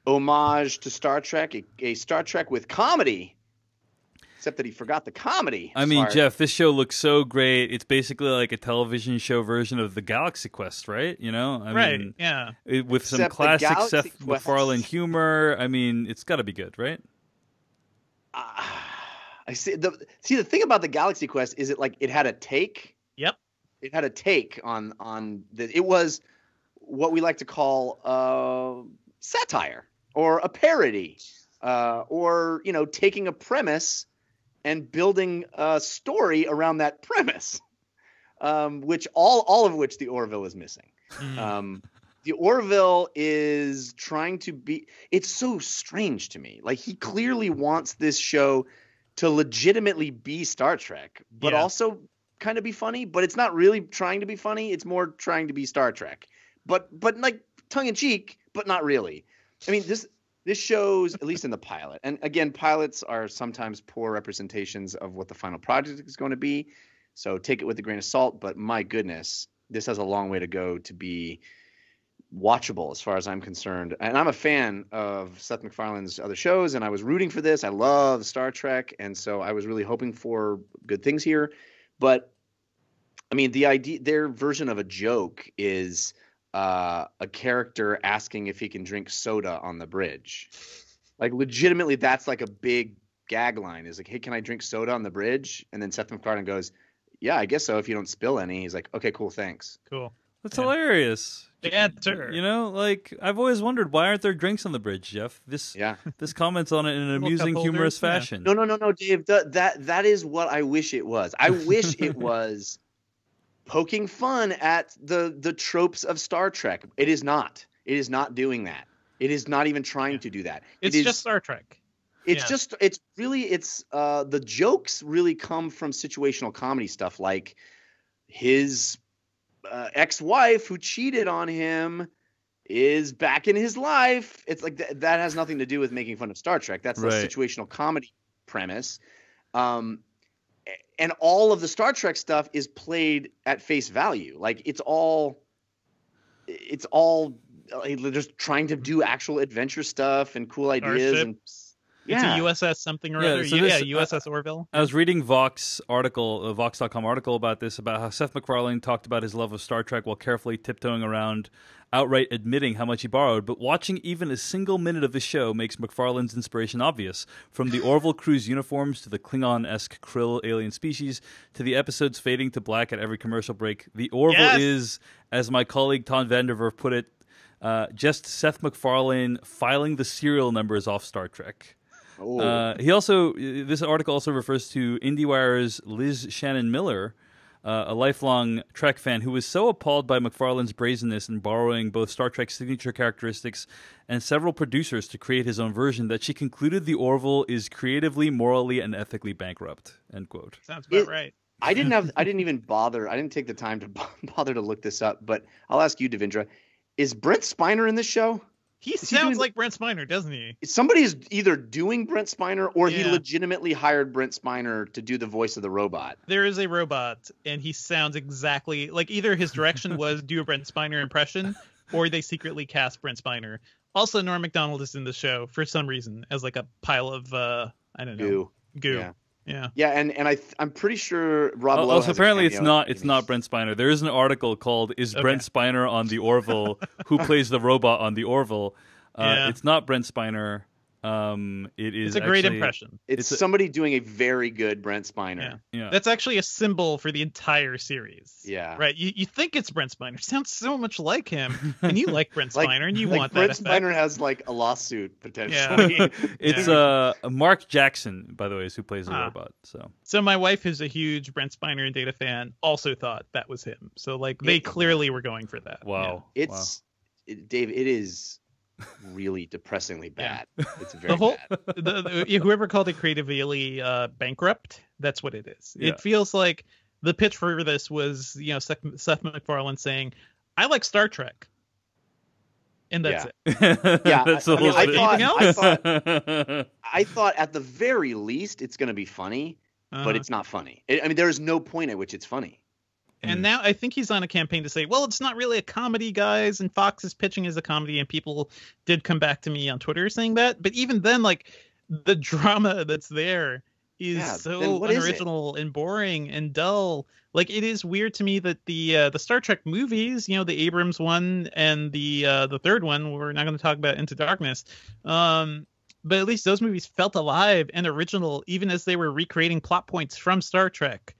homage to Star Trek, a Star Trek with comedy. Except that he forgot the comedy. I mean, Jeff, this show looks so great. It's basically like a television show version of the Galaxy Quest, right? You know, I mean, yeah, with some classic Seth MacFarlane humor. I mean, it's got to be good, right? I see. The thing about the Galaxy Quest is it had a take. Yep. It had a take on the. It was what we like to call satire or a parody, or taking a premise and building a story around that premise, which all of which the Orville is missing. The Orville is trying to be. It's so strange to me. Like, he clearly wants this show to legitimately be Star Trek, but also kind of be funny. But it's not really trying to be funny. It's more trying to be Star Trek, but like tongue in cheek, but not really. I mean, this shows, at least in the pilot, and again, pilots are sometimes poor representations of what the final project is going to be. So take it with a grain of salt. But my goodness, this has a long way to go to be watchable as far as I'm concerned. And I'm a fan of Seth MacFarlane's other shows, and I was rooting for this. I love Star Trek, and so I was really hoping for good things here. But I mean, their version of a joke is a character asking if he can drink soda on the bridge. Like, legitimately, that's like a big gag line. Is like, hey, can I drink soda on the bridge? And then Seth MacFarlane goes, yeah, I guess so if you don't spill any. He's like, okay, cool, thanks. Cool. That's hilarious. Yeah, sure. You know, like, I've always wondered, why aren't there drinks on the bridge, Jeff? This comments on it in an amusing, humorous fashion. No, Dave. That is what I wish it was. I wish it was poking fun at the tropes of Star Trek. It is not. It is not doing that. It is not even trying to do that. It's just Star Trek. It's the jokes really come from situational comedy stuff, like his ex-wife who cheated on him is back in his life. It's like that has nothing to do with making fun of Star Trek. That's the situational comedy premise. And all of the Star Trek stuff is played at face value. Like, it's all they're just trying to do actual adventure stuff and cool ideas. And it's a USS something or other. USS Orville. I was reading Vox.com article about this, about how Seth MacFarlane talked about his love of Star Trek while carefully tiptoeing around outright admitting how much he borrowed. But watching even a single minute of the show makes MacFarlane's inspiration obvious. From the Orville crew's uniforms to the Klingon-esque krill alien species to the episodes fading to black at every commercial break, the Orville is, as my colleague Tom Vanderwerf put it, just Seth MacFarlane filing the serial numbers off Star Trek. This article also refers to IndieWire's Liz Shannon Miller, a lifelong Trek fan who was so appalled by McFarlane's brazenness in borrowing both Star Trek's signature characteristics and several producers to create his own version that she concluded the Orville is creatively, morally, and ethically bankrupt. End quote. Sounds about right. I didn't even bother. I didn't take the time to bother to look this up, but I'll ask you, Devindra, is Brent Spiner in this show? He sounds like Brent Spiner, doesn't he? Somebody is either doing Brent Spiner or he legitimately hired Brent Spiner to do the voice of the robot. There is a robot, and he sounds exactly like either his direction was do a Brent Spiner impression, or they secretly cast Brent Spiner. Also, Norm Macdonald is in the show for some reason as like a pile of I don't know goo. Yeah, and I'm pretty sure Rob Lowe also has apparently it's not Brent Spiner. There is an article called "Is Brent Spiner on the Orville? Who plays the robot on the Orville?" It's not Brent Spiner. It's a great impression. It's somebody doing a very good Brent Spiner. Yeah. That's actually a symbol for the entire series. Yeah. Right. You think it's Brent Spiner. It sounds so much like him, and you like Brent Spiner, and you want that. Brent Spiner has like a lawsuit potentially. Yeah. It's Mark Jackson, by the way, is who plays the robot. So my wife, who's a huge Brent Spiner and Data fan, also thought that was him. So like they clearly were going for that. Wow. Yeah. Dave. It is really depressingly bad. It's very bad. Whoever called it creatively bankrupt, that's what it is. Yeah. It feels like the pitch for this was, Seth MacFarlane saying, "I like Star Trek," and that's it. Yeah, that's I thought at the very least it's going to be funny, but it's not funny. There is no point at which it's funny. And now I think he's on a campaign to say, well, it's not really a comedy, guys, and Fox is pitching as a comedy, and people did come back to me on Twitter saying that. But even then, like, the drama that's there is so unoriginal and boring and dull. Like, it is weird to me that the Star Trek movies, the Abrams one and the third one, we're not going to talk about Into Darkness, but at least those movies felt alive and original, even as they were recreating plot points from Star Trek.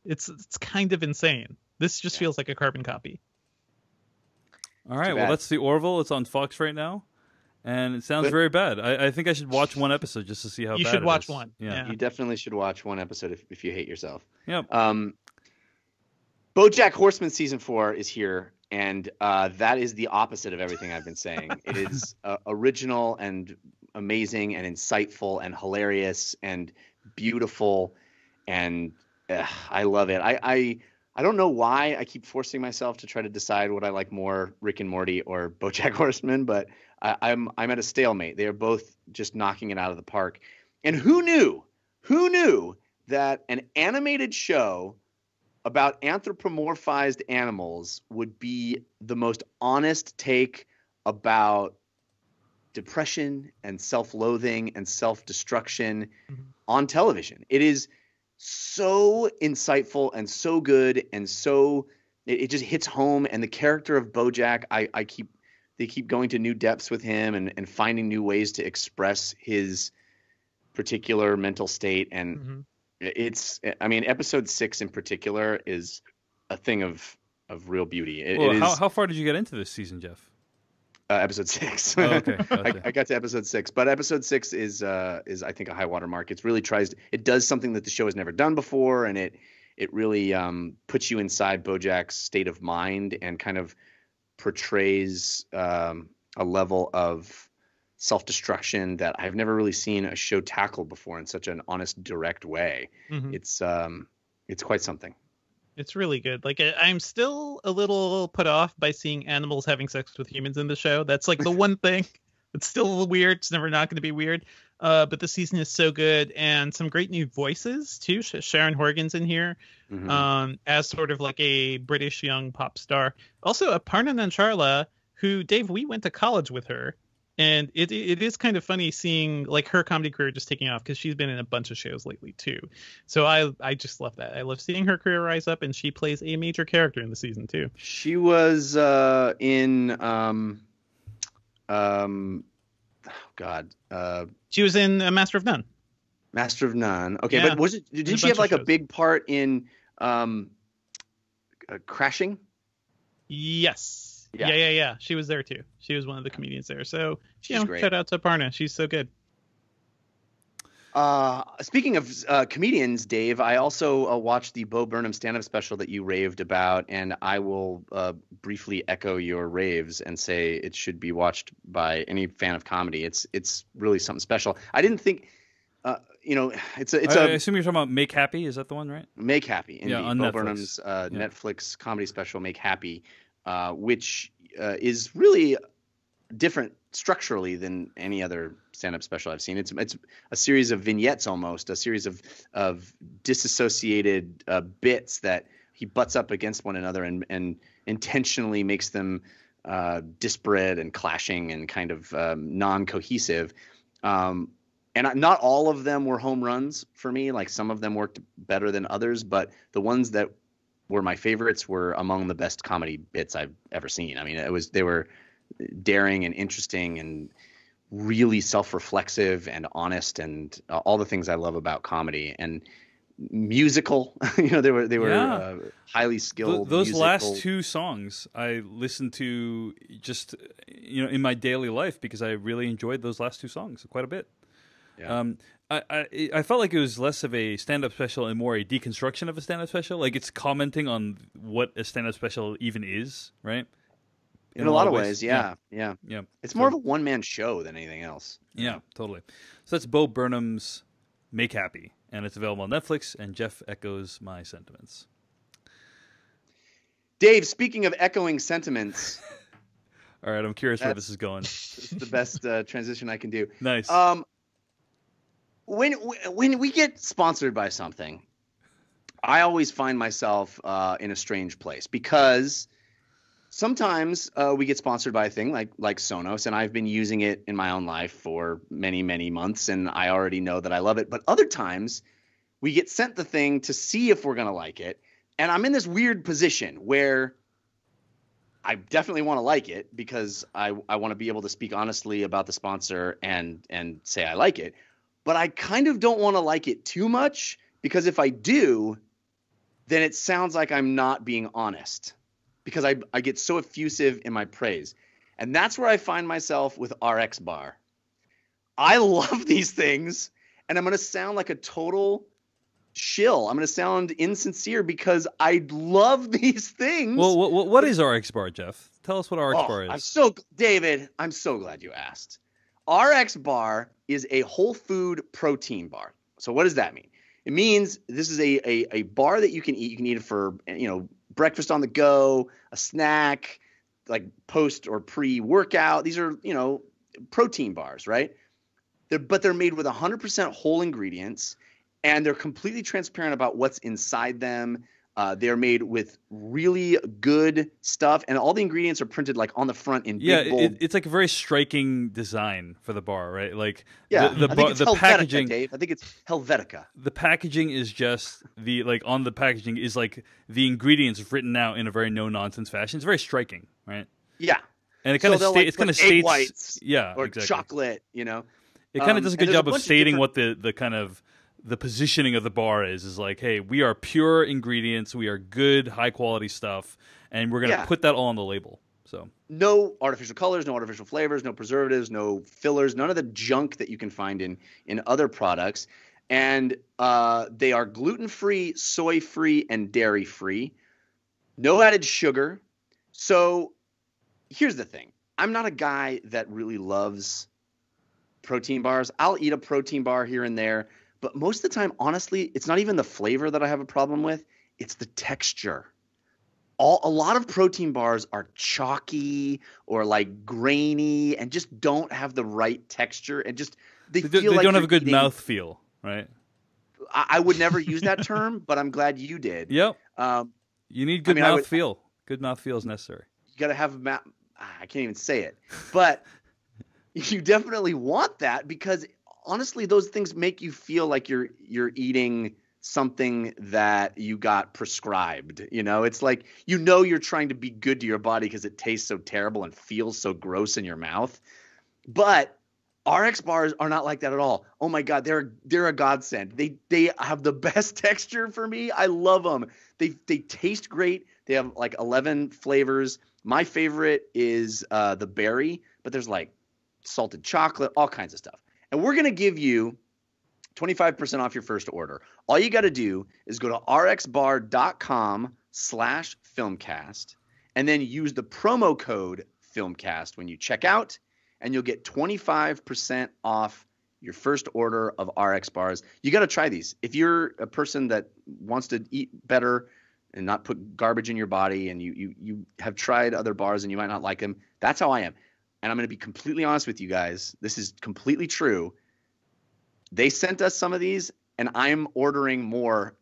It's kind of insane. This just feels like a carbon copy. All right, well, that's the Orville. It's on Fox right now, and it sounds very bad. I think I should watch one episode just to see how bad it is. You should watch one. Yeah. You definitely should watch one episode if you hate yourself. Yep. BoJack Horseman Season 4 is here, and that is the opposite of everything I've been saying. It is original and amazing and insightful and hilarious and beautiful, and I love it. I don't know why I keep forcing myself to try to decide what I like more, Rick and Morty or BoJack Horseman, but I'm at a stalemate. They are both just knocking it out of the park. And who knew that an animated show about anthropomorphized animals would be the most honest take about depression and self-loathing and self-destruction on television. It is so insightful and so good, and so it just hits home. And the character of BoJack, they keep going to new depths with him and finding new ways to express his particular mental state. And episode 6 in particular is a thing of real beauty. How far did you get into this season, Jeff? Episode 6. Oh, okay. Gotcha. I got to episode 6, but episode 6 is I think a high water mark. It's really it does something that the show has never done before, and it really puts you inside BoJack's state of mind and kind of portrays a level of self-destruction that I've never really seen a show tackle before in such an honest, direct way. It's quite something. It's really good. Like, I'm still a little put off by seeing animals having sex with humans in the show. That's like the one thing. It's still a little weird. It's never not going to be weird. But the season is so good, and some great new voices too. Sharon Horgan's in here as sort of like a British young pop star. Also, Aparna Nancherla, who, Dave, we went to college with her. And it is kind of funny seeing like her comedy career just taking off, because she's been in a bunch of shows lately too. So I just love that. I love seeing her career rise up, and she plays a major character in the season too. She was in she was in Master of None. Master of None. Okay, yeah. But didn't she have like a big part in Crashing? Yes. Yeah. She was there too. She was one of the comedians there. So, shout out to Aparna. She's so good. Speaking of comedians, Dave, I also watched the Bo Burnham stand-up special that you raved about, and I will briefly echo your raves and say it should be watched by any fan of comedy. It's really something special. I didn't think, it's I assume you're talking about Make Happy. Is that the one, right? Make Happy, indeed. Yeah, on Bo Netflix. Burnham's Netflix comedy special, Make Happy, which is really different structurally than any other stand-up special I've seen. It's a series of vignettes, almost a series of disassociated bits that he butts up against one another and intentionally makes them disparate and clashing and kind of non-cohesive. And not all of them were home runs for me. Like, some of them worked better than others, but the ones that were my favorites were among the best comedy bits I've ever seen. I mean, they were daring and interesting and really self-reflexive and honest and all the things I love about comedy, and musical. They were highly skilled. Those musical. last two songs I listened to just in my daily life because I really enjoyed those last two songs quite a bit. Yeah. I felt like it was less of a stand-up special and more a deconstruction of a stand-up special. Like, it's commenting on what a stand-up special even is, right? In a lot of ways, yeah. It's more of a one-man show than anything else. Yeah, totally. So that's Bo Burnham's Make Happy, and it's available on Netflix, and Jeff echoes my sentiments. Dave, speaking of echoing sentiments... All right, I'm curious where this is going. This is the best transition I can do. Nice. When we get sponsored by something, I always find myself in a strange place, because sometimes we get sponsored by a thing like Sonos, and I've been using it in my own life for many, many months, and I already know that I love it. But other times we get sent the thing to see if we're going to like it, and I'm in this weird position where I definitely want to like it because I want to be able to speak honestly about the sponsor and say I like it. But I kind of don't want to like it too much, because if I do, then it sounds like I'm not being honest, because I get so effusive in my praise. And that's where I find myself with RX Bar. I love these things, and I'm going to sound like a total shill. I'm going to sound insincere because I love these things. Well, what is RX Bar, Jeff? Tell us what RX Bar is. David, I'm so glad you asked. RX Bar is a whole food protein bar. So what does that mean? It means this is a bar that you can eat. You can eat it for, breakfast on the go, a snack, like post or pre-workout. These are, protein bars, right? But they're made with 100% whole ingredients, and they're completely transparent about what's inside them. They're made with really good stuff, and all the ingredients are printed like on the front in big, bold. It's like a very striking design for the bar, right? Like, I think it's the Helvetica, packaging, Dave. I think it's Helvetica. The packaging is just on the packaging is like the ingredients written out in a very no nonsense fashion. It's very striking, right? Yeah, and it kind of it's kind of states whites, or exactly. Chocolate, It kind of does a good job of stating what the kind of the positioning of the bar is like, hey, we are pure ingredients, we are good, high quality stuff, and we're going to put that all on the label. So no artificial colors, no artificial flavors, no preservatives, no fillers, none of the junk that you can find in other products. And they are gluten-free, soy-free, and dairy-free. No added sugar. So here's the thing. I'm not a guy that really loves protein bars. I'll eat a protein bar here and there. But most of the time, honestly, it's not even the flavor that I have a problem with. It's the texture. A lot of protein bars are chalky or like grainy and just don't have the right texture. And just they don't have a good mouth feel, right? I would never use that term, but I'm glad you did. Yep. You need good mouth feel. Good mouth feel is necessary. You got to have I can't even say it. But you definitely want that, because honestly, those things make you feel like you're eating something that you got prescribed. It's like, you're trying to be good to your body because it tastes so terrible and feels so gross in your mouth. But RX bars are not like that at all. Oh my God, they're a godsend. They have the best texture for me. I love them. They taste great. They have like 11 flavors. My favorite is the berry, but there's like salted chocolate, all kinds of stuff. And we're going to give you 25% off your first order. All you got to do is go to rxbar.com/filmcast and then use the promo code filmcast when you check out, and you'll get 25% off your first order of RX bars. You got to try these. If you're a person that wants to eat better and not put garbage in your body, and you have tried other bars and you might not like them, that's how I am. And I'm going to be completely honest with you guys. This is completely true. They sent us some of these, and I'm ordering more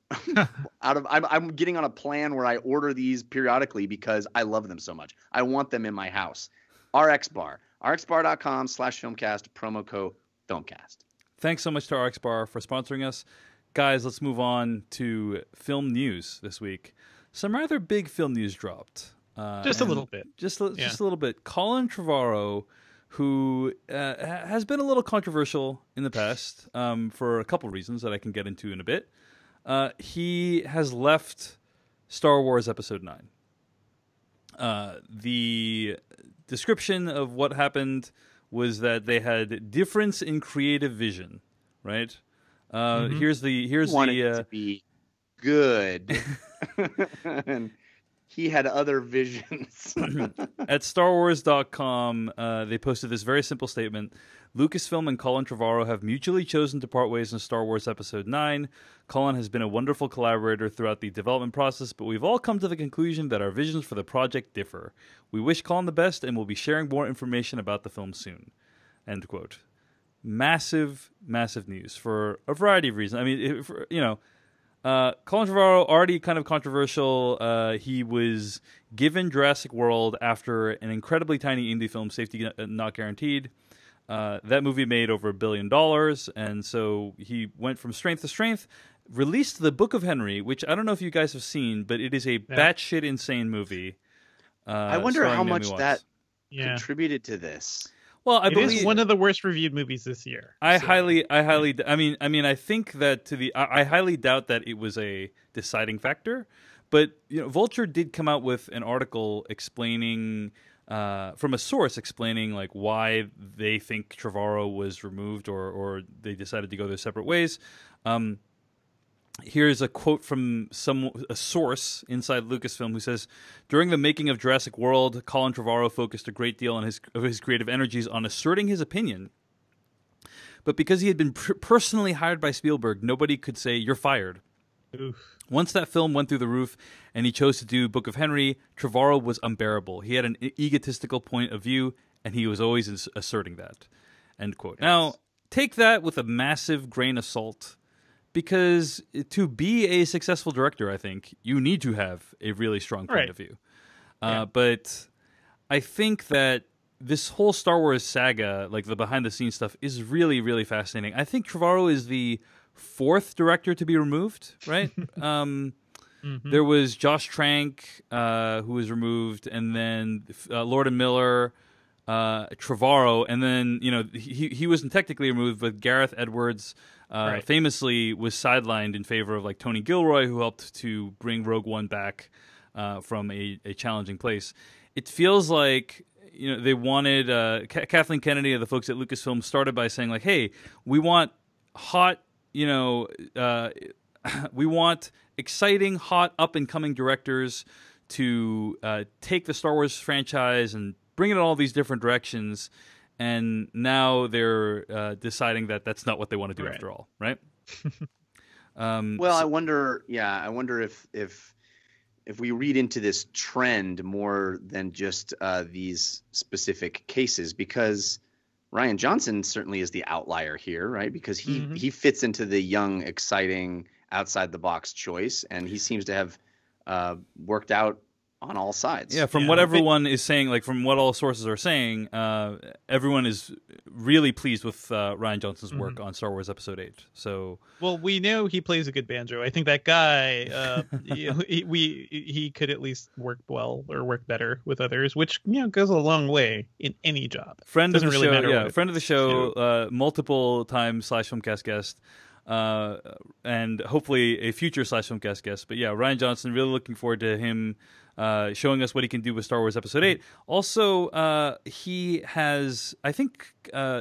I'm getting on a plan where I order these periodically because I love them so much. I want them in my house. RX Bar. rxbar.com/filmcast, promo code filmcast. Thanks so much to RX Bar for sponsoring us. Guys, let's move on to film news this week. Some rather big film news dropped. Just a little bit. Just a little bit. Colin Trevorrow, who has been a little controversial in the past for a couple reasons that I can get into in a bit. He has left Star Wars Episode 9. The description of what happened was that they had difference in creative vision, right? Here's wanted it to be good. And he had other visions. At StarWars.com, they posted this very simple statement. Lucasfilm and Colin Trevorrow have mutually chosen to part ways in Star Wars Episode 9. Colin has been a wonderful collaborator throughout the development process, but we've all come to the conclusion that our visions for the project differ. We wish Colin the best, and we'll be sharing more information about the film soon. End quote. Massive, massive news for a variety of reasons. I mean, Colin Trevorrow, already kind of controversial. He was given Jurassic World after an incredibly tiny indie film, Safety Not Guaranteed. That movie made over $1 billion, and so he went from strength to strength, released The Book of Henry, which I don't know if you guys have seen, but it is a batshit insane movie. I wonder how much that contributed to this. Well, I believe it is one of the worst reviewed movies this year. I highly, I think that I highly doubt that it was a deciding factor, but Vulture did come out with an article explaining, from a source explaining like why they think Trevorrow was removed or they decided to go their separate ways. Here's a quote from a source inside Lucasfilm who says, during the making of Jurassic World, Colin Trevorrow focused a great deal of his creative energies on asserting his opinion. But because he had been personally hired by Spielberg, nobody could say, you're fired. Oof. Once that film went through the roof and he chose to do Book of Henry, Trevorrow was unbearable. He had an egotistical point of view, and he was always asserting that. End quote. Yes. Now, take that with a massive grain of salt. Because to be a successful director, I think, you need to have a really strong point of view. But I think that this whole Star Wars saga, like the behind-the-scenes stuff, is really, really fascinating. I think Trevorrow is the fourth director to be removed, right? There was Josh Trank, who was removed, and then Lord and Miller, Trevorrow, and then he wasn't technically removed, but Gareth Edwards famously was sidelined in favor of like Tony Gilroy, who helped to bring Rogue One back from a challenging place. It feels like they wanted Kathleen Kennedy and the folks at Lucasfilm started by saying like, hey, we want hot, we want exciting, hot, up and coming directors to take the Star Wars franchise and bring it in all these different directions. And now they're deciding that that's not what they want to do after all, right? I wonder if we read into this trend more than just these specific cases, because Rian Johnson certainly is the outlier here, right? Because he fits into the young, exciting, outside the box choice, and he seems to have worked out on all sides. Yeah, from what everyone is saying, like from what all sources are saying, everyone is really pleased with Rian Johnson's work on Star Wars Episode 8. So, well, we know he plays a good banjo. I think that guy, he could at least work well or work better with others, which goes a long way in any job. Friend of the show, multiple time /filmcast guest. And hopefully a future /filmcast guest. But yeah, Rian Johnson, really looking forward to him showing us what he can do with Star Wars Episode 8. Also, he has, I think,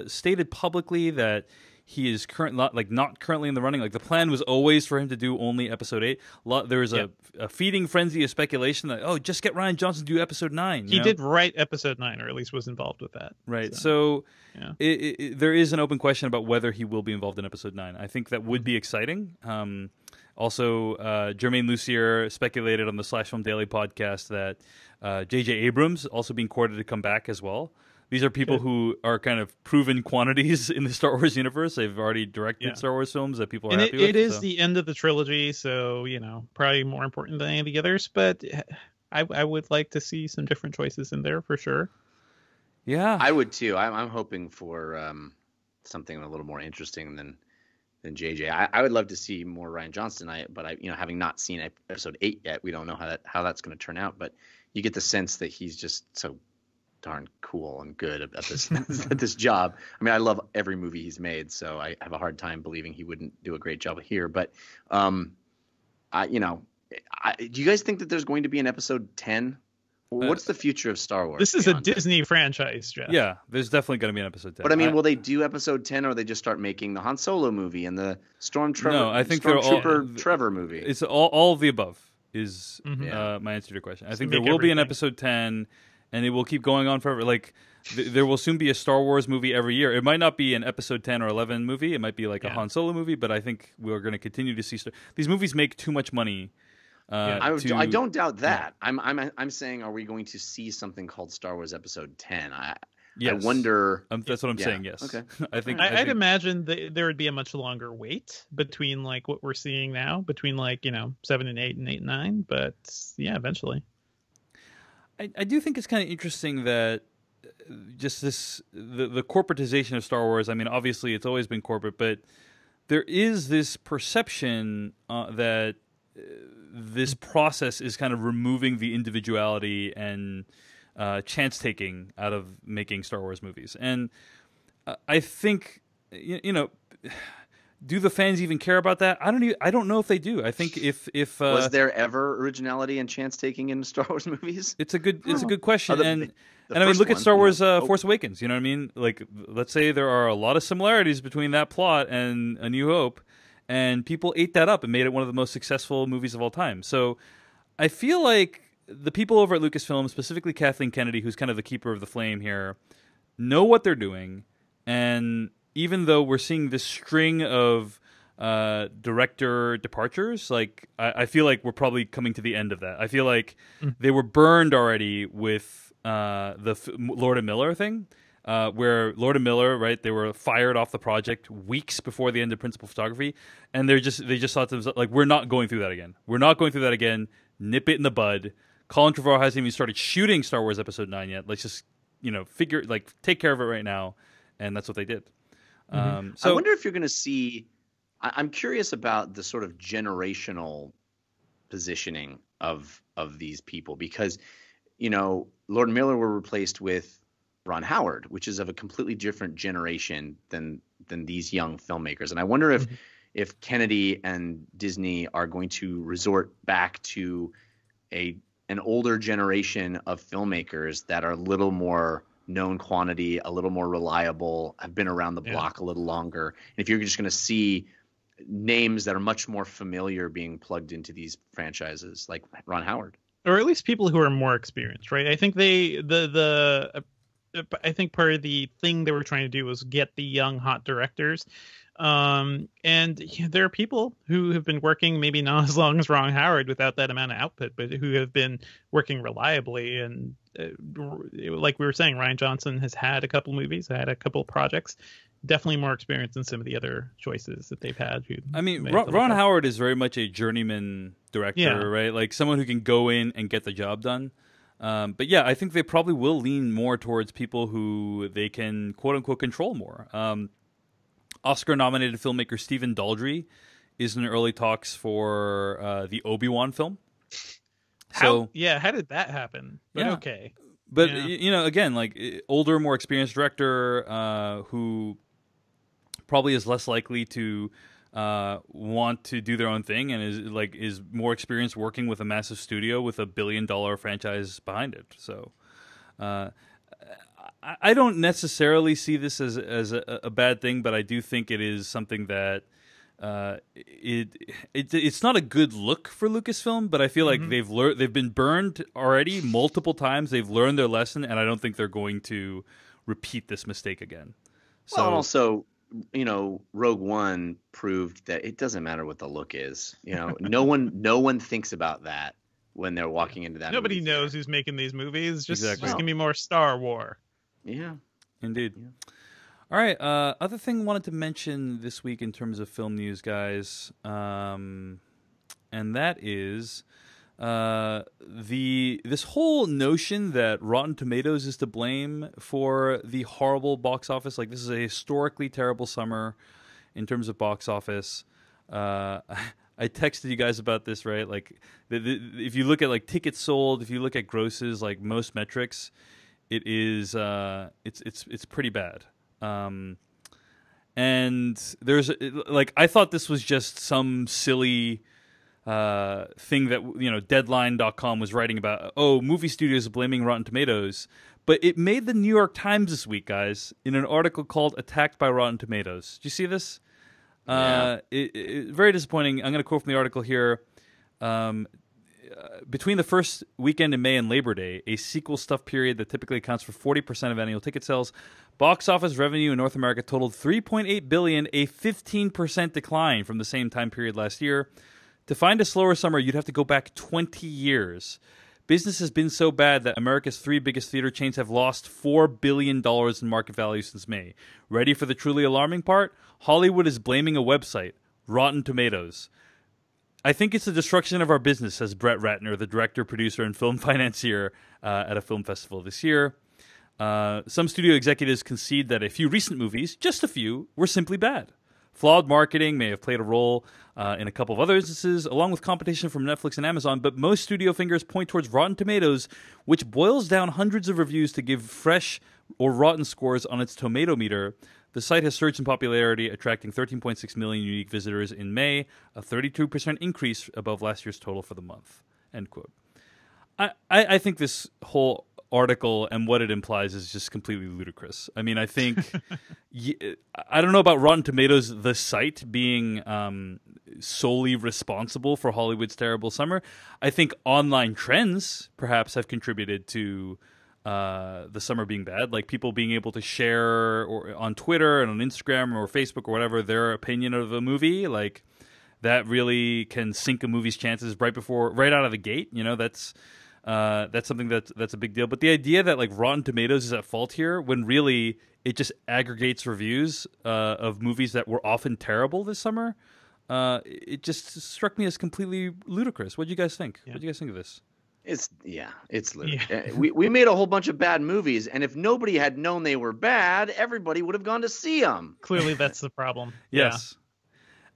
stated publicly that he is not currently in the running. Like the plan was always for him to do only episode 8. There was a feeding frenzy of speculation that just get Rian Johnson to do episode 9. He did write episode 9, or at least was involved with that. Right. So there is an open question about whether he will be involved in episode 9. I think that would be exciting. Also, Jermaine Lucier speculated on the Slash Film Daily podcast that J.J. Abrams also being courted to come back as well. These are people who are kind of proven quantities in the Star Wars universe. They've already directed Star Wars films that people are happy with. It is the end of the trilogy, so, probably more important than any of the others. But I would like to see some different choices in there for sure. Yeah. I would too. I'm hoping for something a little more interesting than JJ. I would love to see more Rian Johnson. But having not seen episode 8 yet, we don't know how that's going to turn out. But you get the sense that he's just so darn cool and good at this at this job. I mean, I love every movie he's made, so I have a hard time believing he wouldn't do a great job here. But do you guys think that there's going to be an episode 10? What's the future of Star Wars? This is a Disney franchise, Jeff. Yeah, there's definitely going to be an episode 10. But I mean, will they do episode 10, or they just start making the Han Solo movie and the Stormtrooper? No, I think Stormtrooper Trevor movie. It's all of the above. Is my answer to your question? I think there will be an episode 10. And it will keep going on forever. Like, there will soon be a Star Wars movie every year. It might not be an episode 10 or 11 movie. It might be like a Han Solo movie. But I think we're going to continue to see these movies make too much money. I don't doubt that. Yeah. I'm saying, are we going to see something called Star Wars Episode 10? Yes. I wonder. That's what I'm saying. Yes. Okay. I'd imagine there would be a much longer wait between like what we're seeing now, between 7 and 8 and 8 and 9. But yeah, eventually. I do think it's kind of interesting that just the corporatization of Star Wars. I mean, obviously it's always been corporate, but there is this perception that this process is kind of removing the individuality and chance taking out of making Star Wars movies. And I think do the fans even care about that? I don't know if they do. I think if was there ever originality and chance taking in Star Wars movies? It's a good question. And I mean, look at Star Wars Force Awakens. You know what I mean? Like, let's say there are a lot of similarities between that plot and A New Hope, and people ate that up and made it one of the most successful movies of all time. So I feel like the people over at Lucasfilm, specifically Kathleen Kennedy, who's kind of the keeper of the flame here, know what they're doing. And even though we're seeing this string of director departures, like I feel like we're probably coming to the end of that. I feel like they were burned already with the Lord and Miller thing, where Lord and Miller, right, they were fired off the project weeks before the end of principal photography, and they just thought to themselves, like, we're not going through that again. We're not going through that again. Nip it in the bud. Colin Trevorrow hasn't even started shooting Star Wars Episode 9 yet. Let's just take care of it right now, and that's what they did. So I wonder if you're going to see. I'm curious about the sort of generational positioning of these people, because Lord and Miller were replaced with Ron Howard, which is of a completely different generation than these young filmmakers, and I wonder if Kennedy and Disney are going to resort back to an older generation of filmmakers that are a little more known quantity, a little more reliable, have been around the block a little longer. And if you're just going to see names that are much more familiar being plugged into these franchises, like Ron Howard, or at least people who are more experienced, right? I think I think part of the thing they were trying to do was get the young hot directors. And there are people who have been working maybe not as long as Ron Howard without that amount of output, but who have been working reliably. And like we were saying, Rian Johnson has had a couple movies, had a couple projects, definitely more experience than some of the other choices that they've had. I mean, Ron Howard is very much a journeyman director, right? Like someone who can go in and get the job done. But yeah, I think they probably will lean more towards people who they can quote unquote control more. Oscar-nominated filmmaker Stephen Daldry is in early talks for the Obi-Wan film. How did that happen? But okay. But, again, like older, more experienced director who probably is less likely to want to do their own thing and is more experienced working with a massive studio with $1 billion franchise behind it. So I don't necessarily see this as a bad thing, but I do think it is something that it's not a good look for Lucasfilm. But I feel like they've been burned already multiple times. They've learned their lesson, and I don't think they're going to repeat this mistake again. So well, also, Rogue One proved that it doesn't matter what the look is. No one thinks about that when they're walking into that. Nobody knows who's making these movies. Just Exactly. gonna be more Star Wars. Yeah, indeed. Yeah. All right. Other thing I wanted to mention this week in terms of film news, guys, and that is this whole notion that Rotten Tomatoes is to blame for the horrible box office. Like, this is a historically terrible summer in terms of box office. I texted you guys about this, right? Like, if you look at like tickets sold, if you look at grosses, like most metrics, it is it's pretty bad. And there's like, I thought this was just some silly thing that Deadline.com was writing about. Oh, movie studios are blaming Rotten Tomatoes, but it made the New York Times this week, guys, in an article called "Attacked by Rotten Tomatoes." Did you see this? Yeah. Very disappointing. I'm going to quote from the article here. Between the first weekend in May and Labor Day, a sequel stuff period that typically accounts for 40% of annual ticket sales, box office revenue in North America totaled $3.8 billion, a 15% decline from the same time period last year. To find a slower summer, you'd have to go back 20 years. Business has been so bad that America's three biggest theater chains have lost $4 billion in market value since May. Ready for the truly alarming part? Hollywood is blaming a website, Rotten Tomatoes. I think it's the destruction of our business, says Brett Ratner, the director, producer, and film financier at a film festival this year. Some studio executives concede that a few recent movies, just a few, were simply bad. Flawed marketing may have played a role in a couple of other instances, along with competition from Netflix and Amazon, but most studio fingers point towards Rotten Tomatoes, which boils down hundreds of reviews to give fresh or rotten scores on its tomato meter. The site has surged in popularity, attracting 13.6 million unique visitors in May, a 32% increase above last year's total for the month. End quote. I think this whole article and what it implies is just completely ludicrous. I mean, I think I don't know about Rotten Tomatoes, the site, being solely responsible for Hollywood's terrible summer. I think online trends perhaps have contributed to the summer being bad, like people being able to share or on Twitter and on Instagram or Facebook or whatever their opinion of a movie. Like, that really can sink a movie's chances right out of the gate. That's something that's a big deal. But the idea that like Rotten Tomatoes is at fault here, when really it just aggregates reviews of movies that were often terrible this summer, it just struck me as completely ludicrous. What do you guys think? Yeah. What do you guys think of this? It's ludicrous. Yeah. We made a whole bunch of bad movies, and if nobody had known they were bad, everybody would have gone to see them. Clearly, that's the problem. Yes.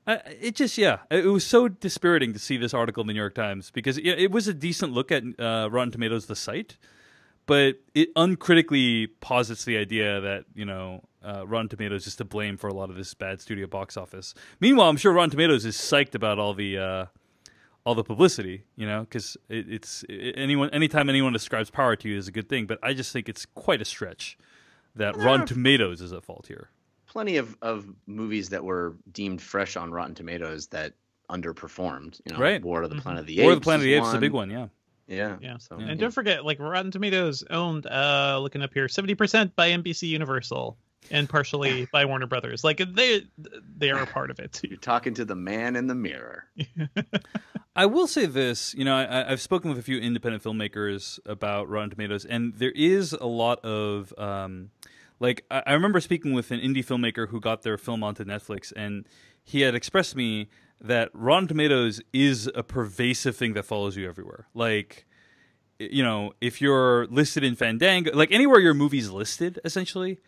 It was so dispiriting to see this article in the New York Times, because it was a decent look at Rotten Tomatoes, the site, but it uncritically posits the idea that Rotten Tomatoes is to blame for a lot of this bad studio box office. Meanwhile, I'm sure Rotten Tomatoes is psyched about all the publicity, because anytime anyone describes power to you is a good thing. But I just think it's quite a stretch that Rotten Tomatoes is at fault here. Plenty of movies that were deemed fresh on Rotten Tomatoes that underperformed. Right. War of the Planet of the Apes. War of the Planet of the Apes is a big one, yeah. Yeah. So, and don't forget, like, Rotten Tomatoes owned, looking up here, 70% by NBC Universal and partially by Warner Brothers. Like, they are a part of it. You're talking to the man in the mirror. I will say this, I've spoken with a few independent filmmakers about Rotten Tomatoes, and there is a lot of I remember speaking with an indie filmmaker who got their film onto Netflix, and he had expressed to me that Rotten Tomatoes is a pervasive thing that follows you everywhere. Like, if you're listed in Fandango, like anywhere your movie's listed, essentially,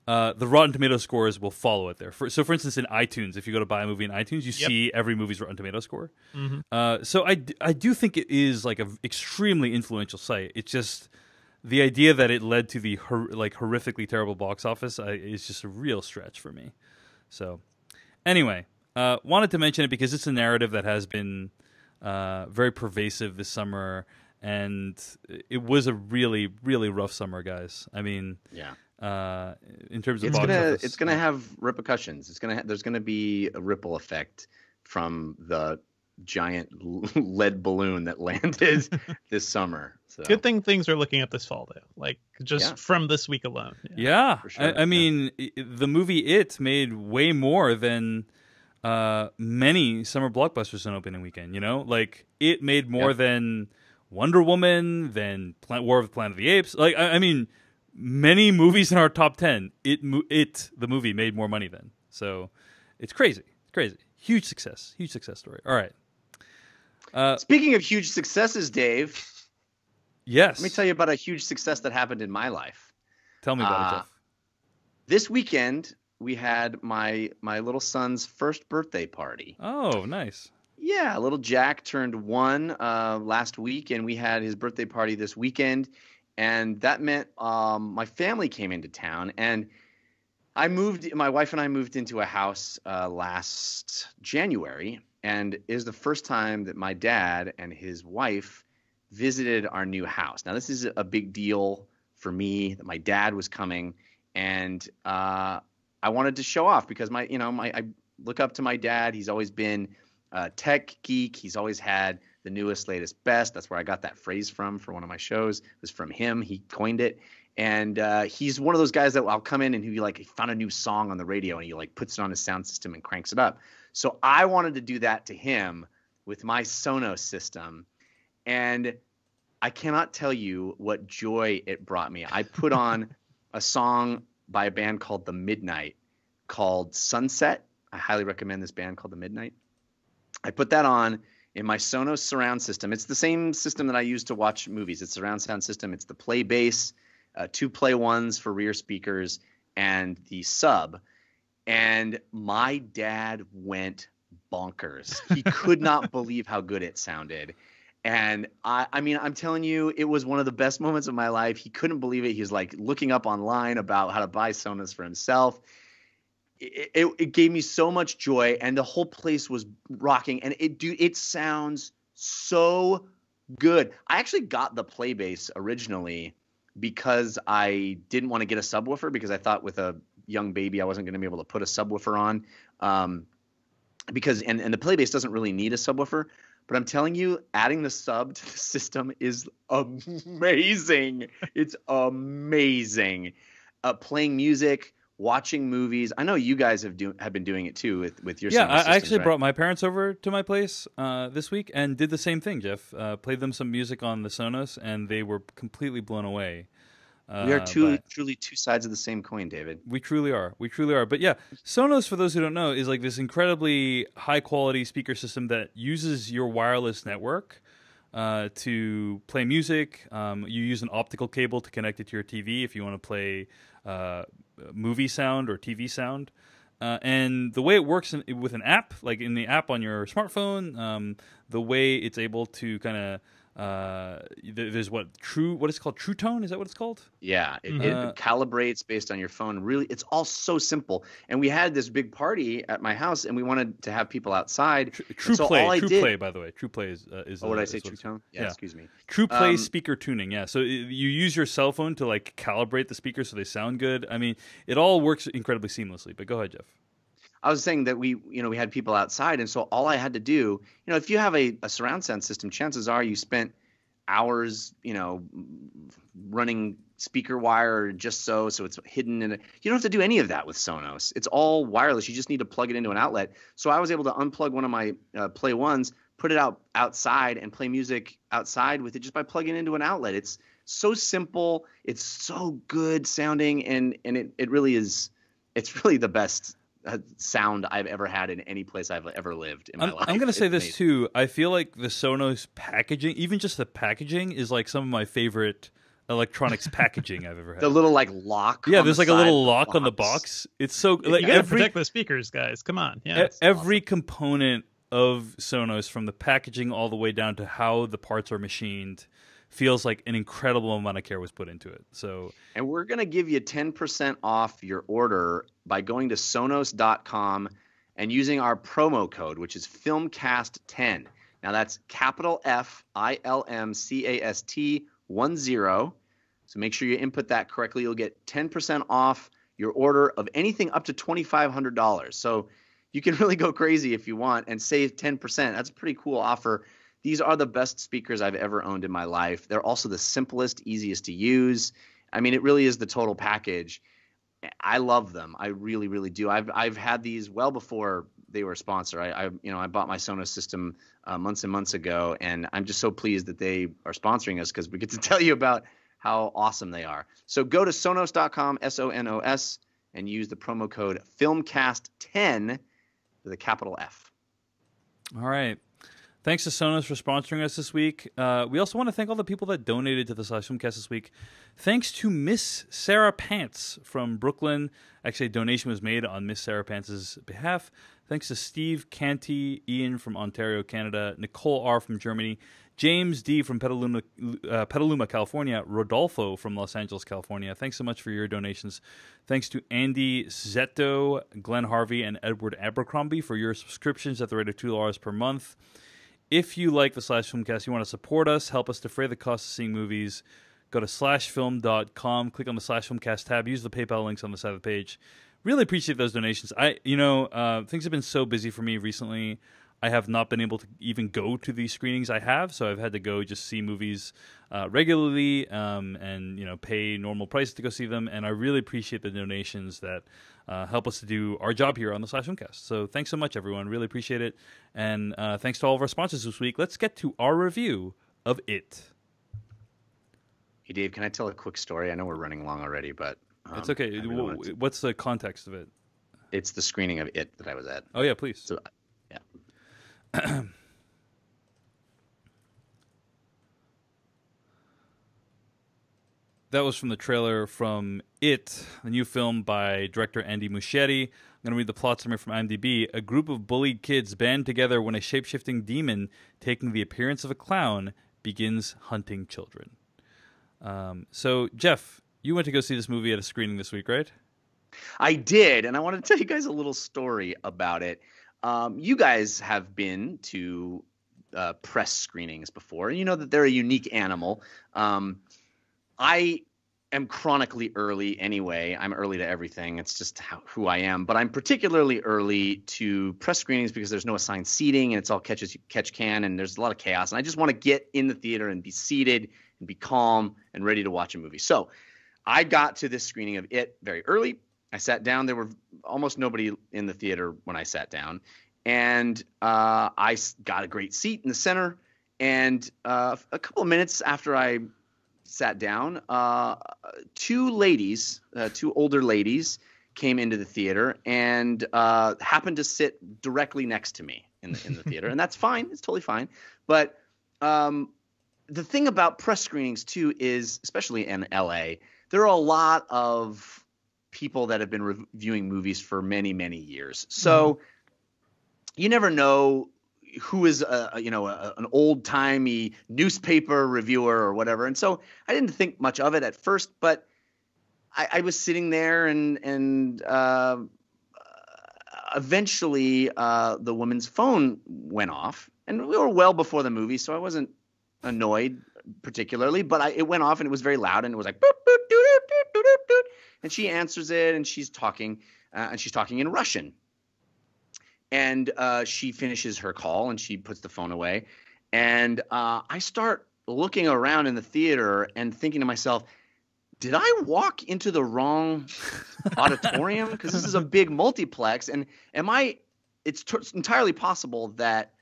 the Rotten Tomatoes scores will follow it there. So, for instance, in iTunes, if you go to buy a movie in iTunes, you see every movie's Rotten Tomatoes score. Mm-hmm. So I do think it is like an extremely influential site. It's just the idea that it led to the horrifically terrible box office is just a real stretch for me. So anyway, wanted to mention it because it's a narrative that has been very pervasive this summer. and it was a really, really rough summer, guys. I mean, in terms of it's gonna have repercussions. There's gonna be a ripple effect from the giant lead balloon that landed this summer. So. Good thing things are looking up this fall, though. Like just from this week alone. Yeah, for sure. I mean, the movie It made way more than many summer blockbusters in opening weekend. You know, like it made more than Wonder Woman, than War of the Planet of the Apes. Like I mean, many movies in our top 10, the movie made more money than. So it's crazy. It's crazy. Huge success story. All right. Speaking of huge successes, Dave. Yes. Let me tell you about a huge success that happened in my life. Tell me about it, Jeff. This weekend, we had my little son's first birthday party. Oh, nice. Yeah, little Jack turned 1 last week, and we had his birthday party this weekend. And that meant my family came into town, and my wife and I moved into a house last January, and it was the first time that my dad and his wife visited our new house. Now, this is a big deal for me that my dad was coming, and I wanted to show off because I look up to my dad. He's always been a tech geek. He's always had the newest, latest, best. That's where I got that phrase from for one of my shows. It was from him. He coined it. And he's one of those guys that I'll come in and he found a new song on the radio and he like puts it on his sound system and cranks it up. So I wanted to do that to him with my Sonos system. And I cannot tell you what joy it brought me. I put on a song by a band called The Midnight called Sunset. I highly recommend this band called The Midnight. I put that on in my Sonos surround system. It's the same system that I use to watch movies. It's a surround sound system. It's the play bass, 2 play ones for rear speakers, and the sub. And my dad went bonkers. He could not believe how good it sounded. And I mean, I'm telling you, it was one of the best moments of my life. He couldn't believe it. He was like looking up online about how to buy Sonos for himself. It gave me so much joy, and the whole place was rocking. And it sounds so good. I actually got the play bass originally because I didn't want to get a subwoofer because I thought with a young baby I wasn't going to be able to put a subwoofer on. Because the play bass doesn't really need a subwoofer. But I'm telling you, adding the sub to the system is amazing. It's amazing. Playing music, watching movies. I know you guys have been doing it too with your. Yeah, I actually brought my parents over to my place this week and did the same thing. Jeff played them some music on the Sonos, and they were completely blown away. We are truly two sides of the same coin, David. We truly are. But yeah, Sonos, for those who don't know, is like this incredibly high-quality speaker system that uses your wireless network to play music. You use an optical cable to connect it to your TV if you want to play movie sound or TV sound. And the way it works with an app, like in the app on your smartphone, the way it's able to kind of there's what is it called? True Tone? Is that what it's called? Yeah, it calibrates based on your phone. Really, it's all so simple. And we had this big party at my house, and we wanted to have people outside. True Play, by the way. True Play is. Oh, what did I say? True Tone? Yeah, excuse me. True Play speaker tuning. Yeah, so you use your cell phone to like calibrate the speakers so they sound good. I mean, it all works incredibly seamlessly. But go ahead, Jeff. I was saying that we had people outside, and so all I had to do, if you have a surround sound system, chances are you spent hours, running speaker wire just so it's hidden in it. You don't have to do any of that with Sonos. It's all wireless. You just need to plug it into an outlet. So I was able to unplug one of my Play Ones, put it outside, and play music outside with it just by plugging it into an outlet. It's so simple. It's so good sounding, and it really is. It's really the best sound I've ever had in any place I've ever lived in my life. I'm going to say this too. I feel like the Sonos packaging, even just the packaging, is like some of my favorite electronics packaging I've ever had. The little like lock. Yeah, there's like a little lock on the box. It's so like you got to protect the speakers, guys. Come on. Yeah. Every component of Sonos, from the packaging all the way down to how the parts are machined, feels like an incredible amount of care was put into it. And we're going to give you 10% off your order by going to Sonos.com and using our promo code, which is FilmCast10. Now that's capital FILMCAST 10. So make sure you input that correctly. You'll get 10% off your order of anything up to $2,500. So you can really go crazy if you want and save 10%. That's a pretty cool offer. These are the best speakers I've ever owned in my life. They're also the simplest, easiest to use. I mean, it really is the total package. I love them. I really, really do. I've had these well before they were a sponsor. I bought my Sonos system months and months ago, and I'm just so pleased that they are sponsoring us because we get to tell you about how awesome they are. So go to Sonos.com, SONOS, and use the promo code FilmCast10 with a capital F. All right. Thanks to Sonos for sponsoring us this week. We also want to thank all the people that donated to the /Filmcast this week. Thanks to Miss Sarah Pants from Brooklyn. Actually, a donation was made on Miss Sarah Pants' behalf. Thanks to Steve Canty, Ian from Ontario, Canada, Nicole R. from Germany, James D. from Petaluma, California, Rodolfo from Los Angeles, California. Thanks so much for your donations. Thanks to Andy Zetto, Glenn Harvey, and Edward Abercrombie for your subscriptions at the rate of $2 per month. If you like the /Filmcast, you want to support us, help us defray the cost of seeing movies, go to /film.com, click on the /Filmcast tab, use the PayPal links on the side of the page. Really appreciate those donations. Things have been so busy for me recently. I have not been able to even go to these screenings I have, so I've had to go just see movies regularly and pay normal prices to go see them. And I really appreciate the donations that help us to do our job here on the /Filmcast. So thanks so much, everyone. Really appreciate it. And thanks to all of our sponsors this week. Let's get to our review of It. Hey, Dave, can I tell a quick story? I know we're running long already, but... it's okay. What's the context of it? It's the screening of It that I was at. Oh, yeah, please. So, yeah. That was from the trailer from It, a new film by director Andy Muschietti. I'm going to read the plot summary from IMDb. A group of bullied kids band together when a shape-shifting demon, taking the appearance of a clown, begins hunting children. So, Jeff, you went to go see this movie at a screening this week, right? I did, and I want to tell you guys a little story about it. You guys have been to press screenings before, and you know that they're a unique animal. I am chronically early anyway. I'm early to everything. It's just who I am. But I'm particularly early to press screenings because there's no assigned seating, and it's all catch can, and there's a lot of chaos. And I just want to get in the theater and be seated and be calm and ready to watch a movie. So I got to this screening of It very early. I sat down. There were almost nobody in the theater when I sat down. And I got a great seat in the center. And a couple of minutes after I sat down, two older ladies came into the theater and happened to sit directly next to me in the theater. And that's fine. It's totally fine. But the thing about press screenings, too, is, especially in LA, there are a lot of people that have been reviewing movies for many, many years. So you never know who is an old-timey newspaper reviewer or whatever. And so I didn't think much of it at first, but I was sitting there and eventually the woman's phone went off. And we were well before the movie, so I wasn't annoyed particularly, but it went off and it was very loud and it was like boop, boop, doo, doo, doo, doo, doo, doo. And she answers it and she's talking in Russian. And she finishes her call and she puts the phone away. And I start looking around in the theater and thinking to myself, did I walk into the wrong auditorium? Because this is a big multiplex. And it's entirely possible that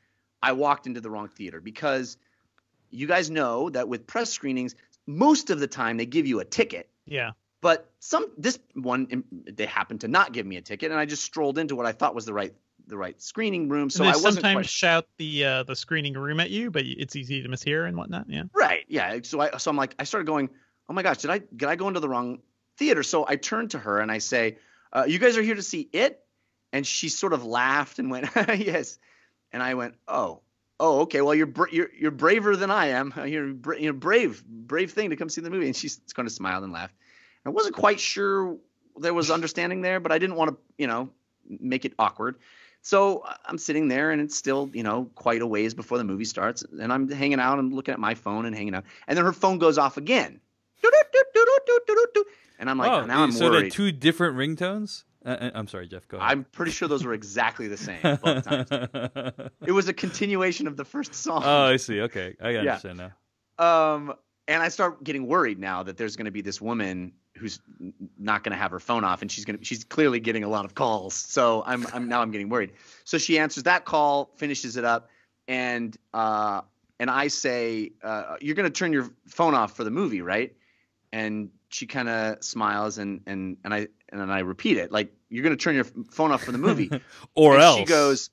I walked into the wrong theater, because you guys know that with press screenings, most of the time they give you a ticket. Yeah. But this one, they happened to not give me a ticket, and I just strolled into what I thought was the right screening room. So I wasn't sometimes shout the screening room at you, but it's easy to mishear and whatnot. Yeah. Right. Yeah. So I'm like, I started going, oh my gosh, did I go into the wrong theater? So I turned to her and I say, you guys are here to see It? And she sort of laughed and went, yes. And I went, oh, okay. Well, you're braver than I am. You're brave thing to come see the movie. And she's going to smile and laugh. I wasn't quite sure there was understanding there, but I didn't want to, make it awkward. So I'm sitting there, and it's still, quite a ways before the movie starts. And I'm hanging out. I'm looking at my phone and hanging out. And then her phone goes off again. And I'm like, now I'm so worried. So they're two different ringtones? I'm sorry, Jeff. Go ahead. I'm pretty sure those were exactly the same both times. It was a continuation of the first song. Oh, I see. Okay, I understand now. And I start getting worried now that there's going to be this woman who's not going to have her phone off, and she's clearly getting a lot of calls. So I'm getting worried. So she answers that call, finishes it up, and I say, "You're going to turn your phone off for the movie, right?" And she kind of smiles, and I repeat it, like, "You're going to turn your phone off for the movie," or else. She goes,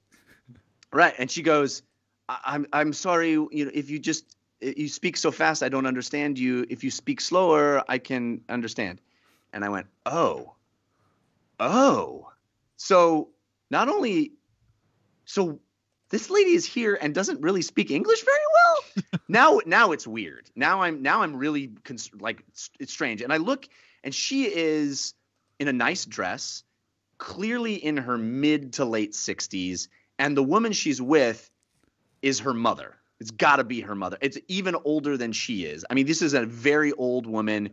right, and she goes, "I'm sorry, if you speak so fast, I don't understand you. If you speak slower, I can understand." And I went, oh. So this lady is here and doesn't really speak English very well. Now it's weird. Now I'm really it's strange. And I look, and she is in a nice dress, clearly in her mid to late 60s, and the woman she's with is her mother. It's got to be her mother. It's even older than she is. I mean, this is a very old woman,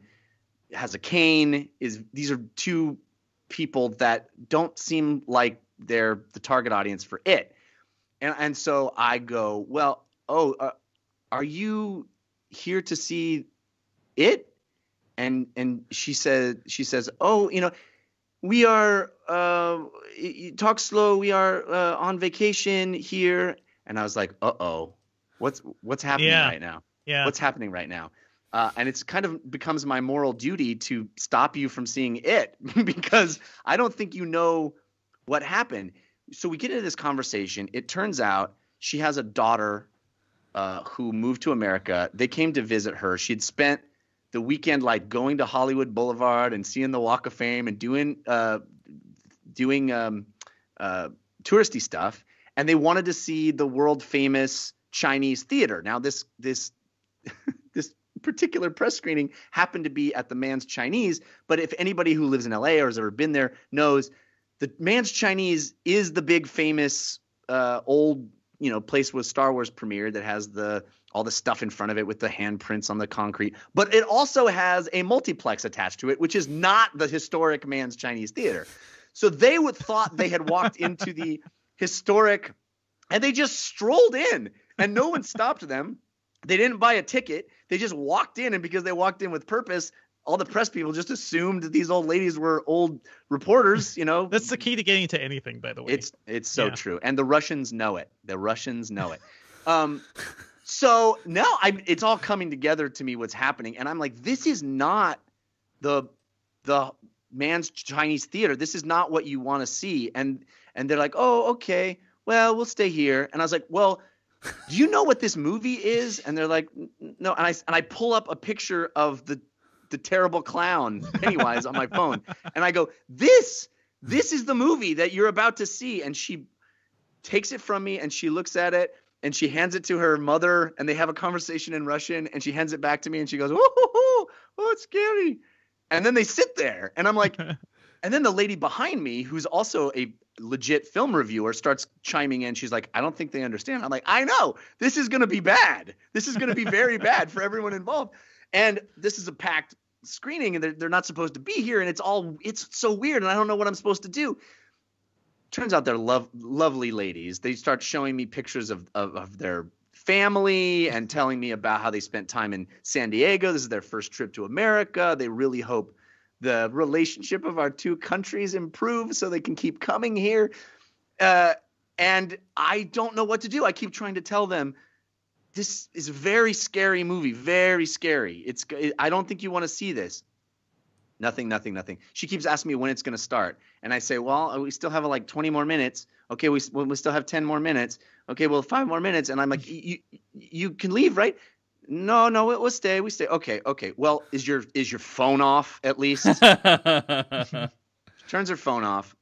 has a cane. These are two people that don't seem like they're the target audience for it. And so I go, well, are you here to see it? And she says, oh, we are talk slow. We are on vacation here. And I was like, uh-oh. What's happening right now? Yeah. What's happening right now? And it's kind of becomes my moral duty to stop you from seeing it because I don't think you know what happened. So we get into this conversation. It turns out she has a daughter who moved to America. They came to visit her. She'd spent the weekend going to Hollywood Boulevard and seeing the Walk of Fame and doing touristy stuff. And they wanted to see the world famous Chinese theater. Now this this particular press screening happened to be at the Mann's Chinese, but if anybody who lives in LA or has ever been there knows, the Mann's Chinese is the big famous old place where Star Wars premiered that has all the stuff in front of it with the handprints on the concrete, but it also has a multiplex attached to it, which is not the historic Mann's Chinese theater. So they thought they had walked into the historic, and they just strolled in. And no one stopped them. They didn't buy a ticket. They just walked in, and because they walked in with purpose, all the press people just assumed that these old ladies were old reporters, That's the key to getting into anything, by the way. It's so true. And the Russians know it. So now it's all coming together to me what's happening. And I'm like, this is not the Mann's Chinese theater. This is not what you want to see. And they're like, oh, okay, well, we'll stay here. And I was like, well, do you know what this movie is? And they're like, no. And I pull up a picture of the terrible clown Pennywise on my phone. And I go, this is the movie that you're about to see. And she takes it from me and she looks at it and she hands it to her mother and they have a conversation in Russian and she hands it back to me and she goes, oh, it's scary. And then they sit there and I'm like, and then the lady behind me, who's also a legit film reviewer, starts chiming in. She's like, I don't think they understand. I'm like, I know. This is going to be bad. This is going to be very bad for everyone involved. And this is a packed screening and they're not supposed to be here. And it's so weird. And I don't know what I'm supposed to do. Turns out they're lovely ladies. They start showing me pictures of their family and telling me about how they spent time in San Diego. This is their first trip to America. They really hope the relationship of our two countries improves so they can keep coming here. And I don't know what to do. I keep trying to tell them, this is a very scary movie, very scary. I don't think you want to see this. Nothing. She keeps asking me when it's going to start. And I say, well, we still have 20 more minutes. Okay, we still have 10 more minutes. Okay, well, 5 more minutes. And I'm like, you can leave, right? No, we'll stay. We stay. Okay. Well, is your phone off at least? She turns her phone off.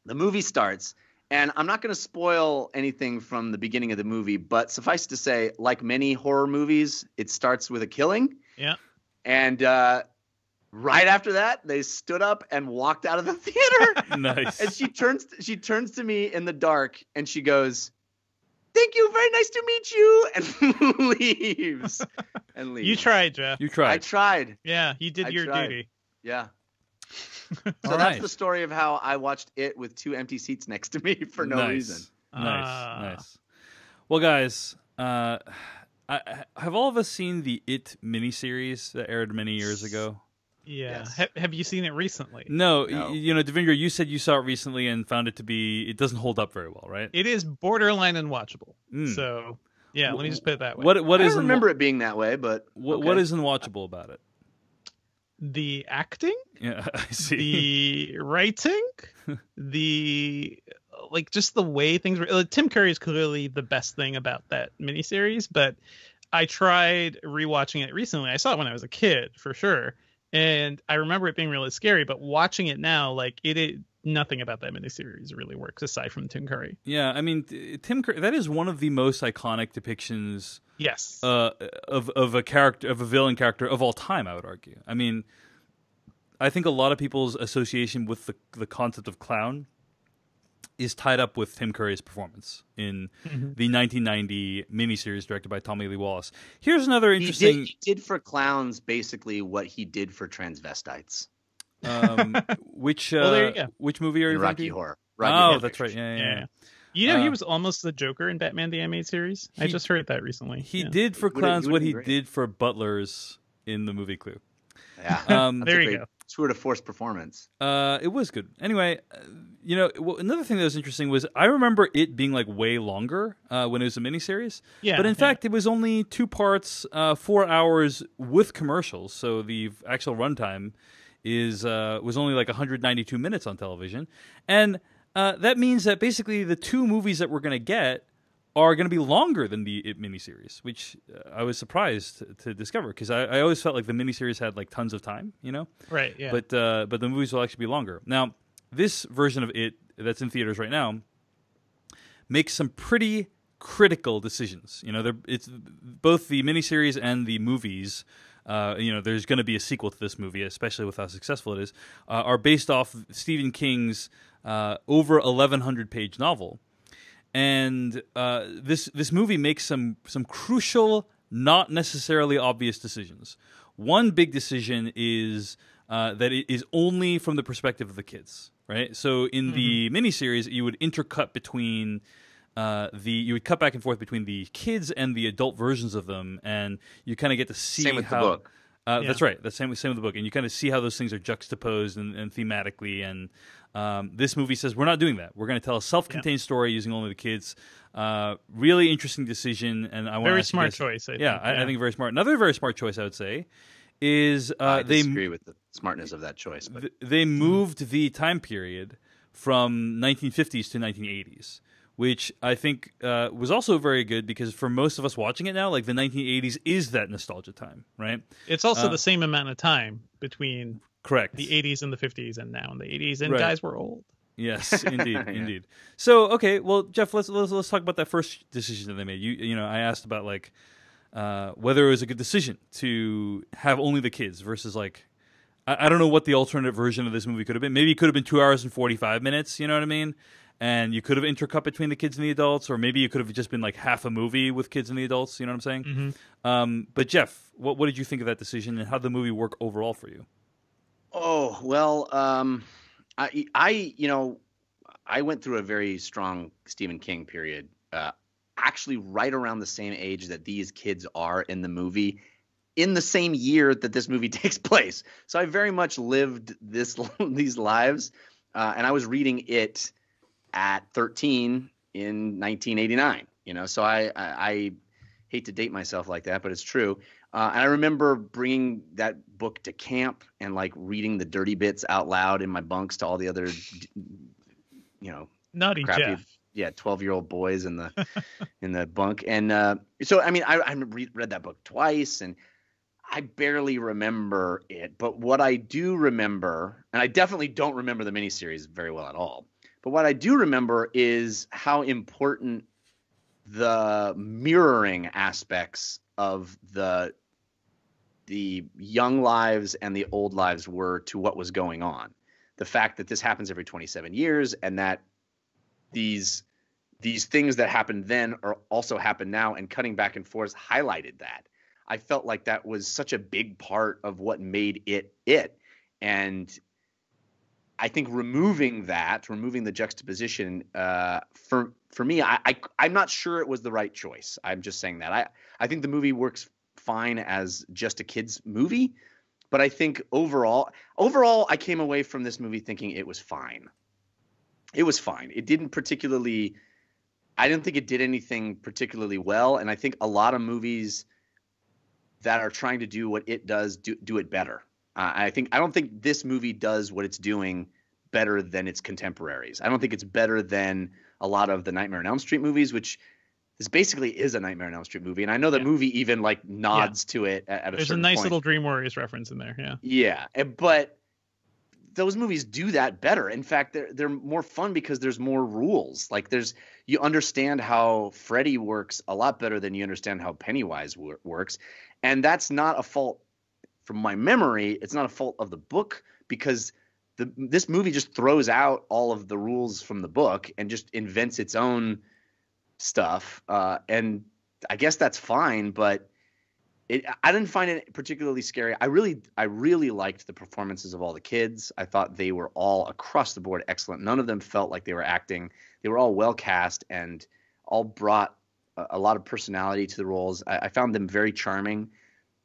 The movie starts, and I'm not going to spoil anything from the beginning of the movie, but suffice to say, like many horror movies, it starts with a killing. Yeah. And right after that, they stood up and walked out of the theater. Nice. And she turns to me in the dark and she goes, "Thank you, very nice to meet you," and leaves. You tried, Jeff. You tried. I tried. Yeah, you did your duty. Yeah. So All that's right. the story of how I watched it with 2 empty seats next to me for no reason. Nice. Well, guys, have all of us seen the It miniseries that aired many years ago? Yeah. Yes. Have you seen it recently? No. Devindra, you said you saw it recently and found it it doesn't hold up very well, right? It is borderline unwatchable. So, yeah, let me just put it that way. I don't remember it being that way, but what is unwatchable about it? The acting, Yeah, I see. the writing, just the way things were. Tim Curry is clearly the best thing about that miniseries, but I tried rewatching it recently. I saw it when I was a kid, for sure, and I remember it being really scary. But watching it now, nothing about that miniseries really works aside from Tim Curry. Yeah, I mean, Tim Curry, that is one of the most iconic depictions. Yes. Of a villain character of all time, I would argue. I mean, I think a lot of people's association with the concept of clown is tied up with Tim Curry's performance in the 1990 miniseries directed by Tommy Lee Wallace. Here's another interesting. He did for clowns basically what he did for transvestites. Which there you go. Which movie are you Rocky thinking? Horror. That's right. Yeah. He was almost the Joker in Batman the Animated Series. I just heard that recently. He did for clowns what he did for butlers in the movie Clue. Yeah. There you go. Tour de force performance. It was good. Anyway, another thing that was interesting was I remember it being way longer when it was a miniseries. Yeah. But in fact, it was only 2 parts, 4 hours with commercials. So the actual runtime was only 192 minutes on television, and that means that basically the 2 movies that we're going to get are going to be longer than the It miniseries, which I was surprised to discover because I always felt like the miniseries had tons of time, Right. Yeah. But the movies will actually be longer. Now, this version of It that's in theaters right now makes some pretty critical decisions. It's both the miniseries and the movies. There's going to be a sequel to this movie, especially with how successful it is, are based off Stephen King's over 1,100-page novel. And this movie makes some crucial, not necessarily obvious decisions. One big decision is that it is only from the perspective of the kids, right? So in the miniseries, you would intercut between you would cut back and forth between the kids and the adult versions of them, and you kind of get to see Same with how. the book. That's right. That's same with the book, and you kind of see how those things are juxtaposed and thematically. And this movie says we're not doing that. We're going to tell a self-contained story using only the kids. Really interesting decision, and I want very smart choice. I think very smart. Another very smart choice, I would say, is I disagree with the smartness of that choice. But they moved the time period from 1950s to 1980s. Which I think was also very good because for most of us watching it now, the 1980s is that nostalgia time, right? It's also the same amount of time between correct the 80s and the 50s and now in the 80s, and right. Guys were old. Yes, indeed, indeed. So, okay, well, Jeff, let's talk about that first decision that they made. I asked about whether it was a good decision to have only the kids versus I don't know what the alternate version of this movie could have been. Maybe it could have been 2 hours and 45 minutes. You know what I mean? And you could have intercut between the kids and the adults, or maybe it could have just been half a movie with kids and the adults. You know what I'm saying? But Jeff, what did you think of that decision, and how did the movie work overall for you? Oh well, I went through a very strong Stephen King period. Actually, right around the same age that these kids are in the movie, in the same year that this movie takes place. So I very much lived these lives, and I was reading it at 13 in 1989, so I hate to date myself like that, but it's true. And I remember bringing that book to camp and reading the dirty bits out loud in my bunks to all the other, naughty crappy, Jeff. 12-year-old boys in the bunk. And so, I mean, I read that book twice, and I barely remember it. But what I do remember, and I definitely don't remember the miniseries very well at all, but what I do remember is how important the mirroring aspects of the the young lives and the old lives were to what was going on. The fact that this happens every 27 years and that these things that happened then are also happen now, and cutting back and forth highlighted that. I felt like that was such a big part of what made it. And I think removing the juxtaposition, for me, I'm not sure it was the right choice. I'm just saying that. I think the movie works fine as just a kid's movie, but I think overall, I came away from this movie thinking it was fine. It was fine. I didn't think it did anything particularly well, and I think a lot of movies that are trying to do what it does do it better. I don't think this movie does what it's doing better than its contemporaries. I don't think it's better than a lot of the Nightmare on Elm Street movies, which this basically is a Nightmare on Elm Street movie. And I know the movie even like nods to it at a certain point. There's a nice little Dream Warriors reference in there. Yeah. Yeah. But those movies do that better. In fact, they're more fun because there's more rules. Like you understand how Freddy works a lot better than you understand how Pennywise works. And that's not a fault from my memory. It's not a fault of the book, because this movie just throws out all of the rules from the book and just invents its own stuff. And I guess that's fine, but I didn't find it particularly scary. I really liked the performances of all the kids. I thought they were all across the board excellent. None of them felt like they were acting. They were all well cast and all brought a lot of personality to the roles. I found them very charming.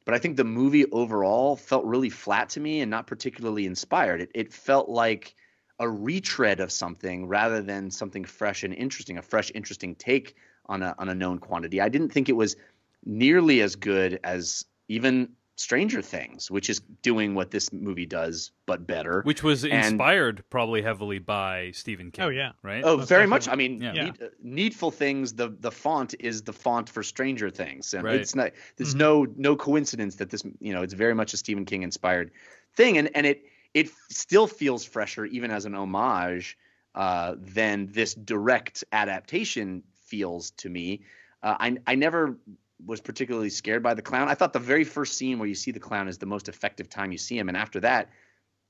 But I think the movie overall felt really flat to me and not particularly inspired. It felt like a retread of something rather than something fresh and interesting, a fresh, interesting take on a known quantity. I didn't think it was nearly as good as even Stranger Things, which is doing what this movie does, but better. Which was inspired probably heavily by Stephen King. Oh, yeah. Right? Oh, very much. I mean, Needful Things, the font is the font for Stranger Things. And it's not, there's no coincidence that this, it's very much a Stephen King inspired thing. And it still feels fresher, even as an homage, than this direct adaptation feels to me. I never was particularly scared by the clown. I thought the very first scene where you see the clown is the most effective time you see him. And after that,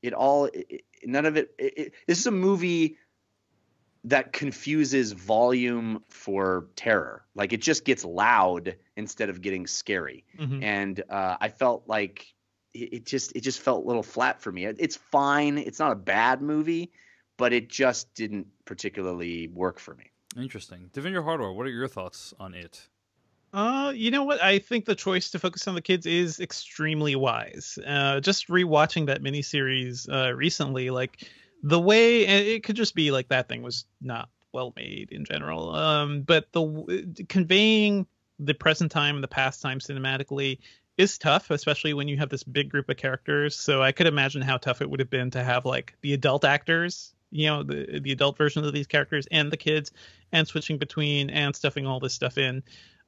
none of it. This is a movie that confuses volume for terror. Like, it just gets loud instead of getting scary. Mm-hmm. And I felt like it just felt a little flat for me. It's fine. It's not a bad movie, but it just didn't particularly work for me. Interesting. Devindra Hardwar, what are your thoughts on it? You know what? I think the choice to focus on the kids is extremely wise. Just rewatching that miniseries recently, like the way it could just be like that thing was not well made in general. But conveying the present time and the past time cinematically is tough, especially when you have this big group of characters. So I could imagine how tough it would have been to have like the adult actors, the adult versions of these characters and the kids, and switching between and stuffing all this stuff in.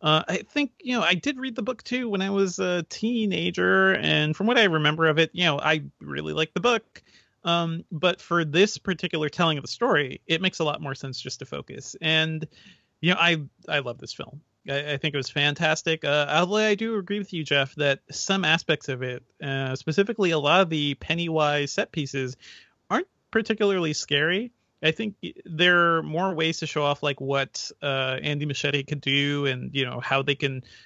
I think, I did read the book too when I was a teenager, and from what I remember of it, I really liked the book. But for this particular telling of the story, it makes a lot more sense just to focus. And, I love this film. I think it was fantastic. Although I do agree with you, Jeff, that some aspects of it, specifically a lot of the Pennywise set pieces, aren't particularly scary. I think there are more ways to show off like what Andy Muschietti could do, and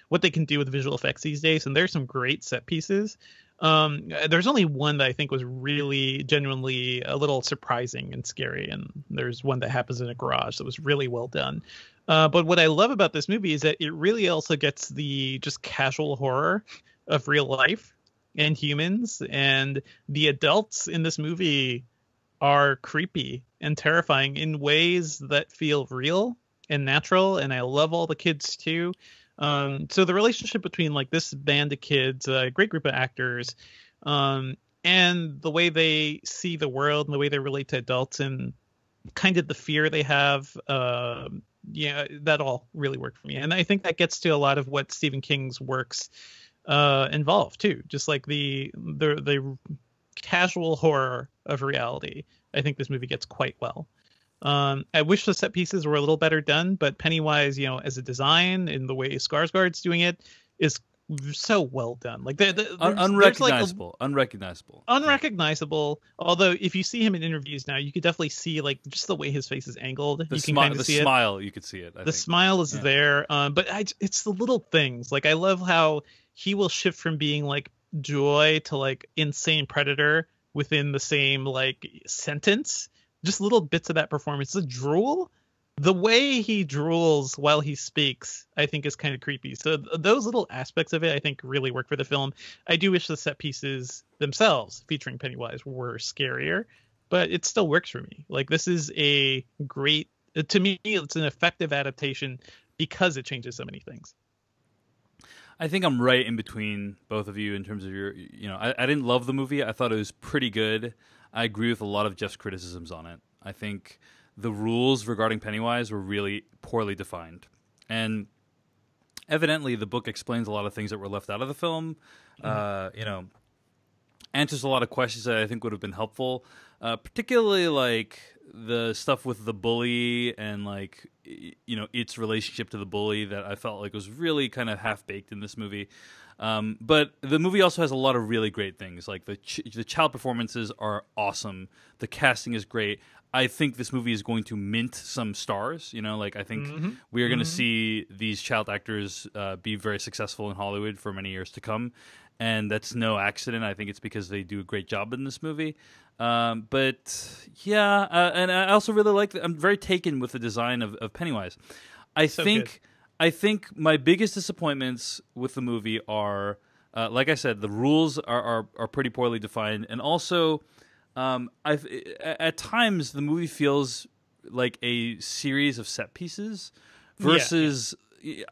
what they can do with visual effects these days. And there's some great set pieces. There's only one that I think was really genuinely a little surprising and scary, and there's one that happens in a garage that was really well done. But what I love about this movie is that it really also gets the just casual horror of real life and humans, and the adults in this movie are creepy and terrifying in ways that feel real and natural. And I love all the kids too. So the relationship between like this band of kids, a great group of actors, and the way they see the world and the way they relate to adults and kind of the fear they have, that all really worked for me. And I think that gets to a lot of what Stephen King's works involve too. Just like the casual horror of reality. I think this movie gets quite well. I wish the set pieces were a little better done, but Pennywise, as a design and the way Skarsgård's doing it is so well done. Like unrecognizable, unrecognizable. Although if you see him in interviews now, you could definitely see like just the way his face is angled. You can kind of see smile. You could see it. The smile is there, but it's the little things. Like I love how he will shift from being like joy to like insane predator within the same like sentence. Just little bits of that performance. The drool. The way he drools while he speaks, I think, is kind of creepy. So those little aspects of it, I think, really work for the film. I do wish the set pieces themselves, featuring Pennywise, were scarier, but it still works for me. Like, this is a great, to me, it's an effective adaptation because it changes so many things. I think I'm right in between both of you in terms of your, I didn't love the movie. I thought it was pretty good. I agree with a lot of Jeff's criticisms on it. I think the rules regarding Pennywise were really poorly defined. And evidently the book explains a lot of things that were left out of the film, answers a lot of questions that I think would have been helpful, particularly like the stuff with the bully and like, its relationship to the bully that I felt like was really kind of half-baked in this movie. But the movie also has a lot of really great things. Like the child performances are awesome. The casting is great. I think this movie is going to mint some stars. I think we are going to see these child actors be very successful in Hollywood for many years to come. And that's no accident. I think it's because they do a great job in this movie. And I also really I'm very taken with the design of Pennywise. I think my biggest disappointments with the movie are, like I said, the rules are pretty poorly defined, and also at times the movie feels like a series of set pieces versus.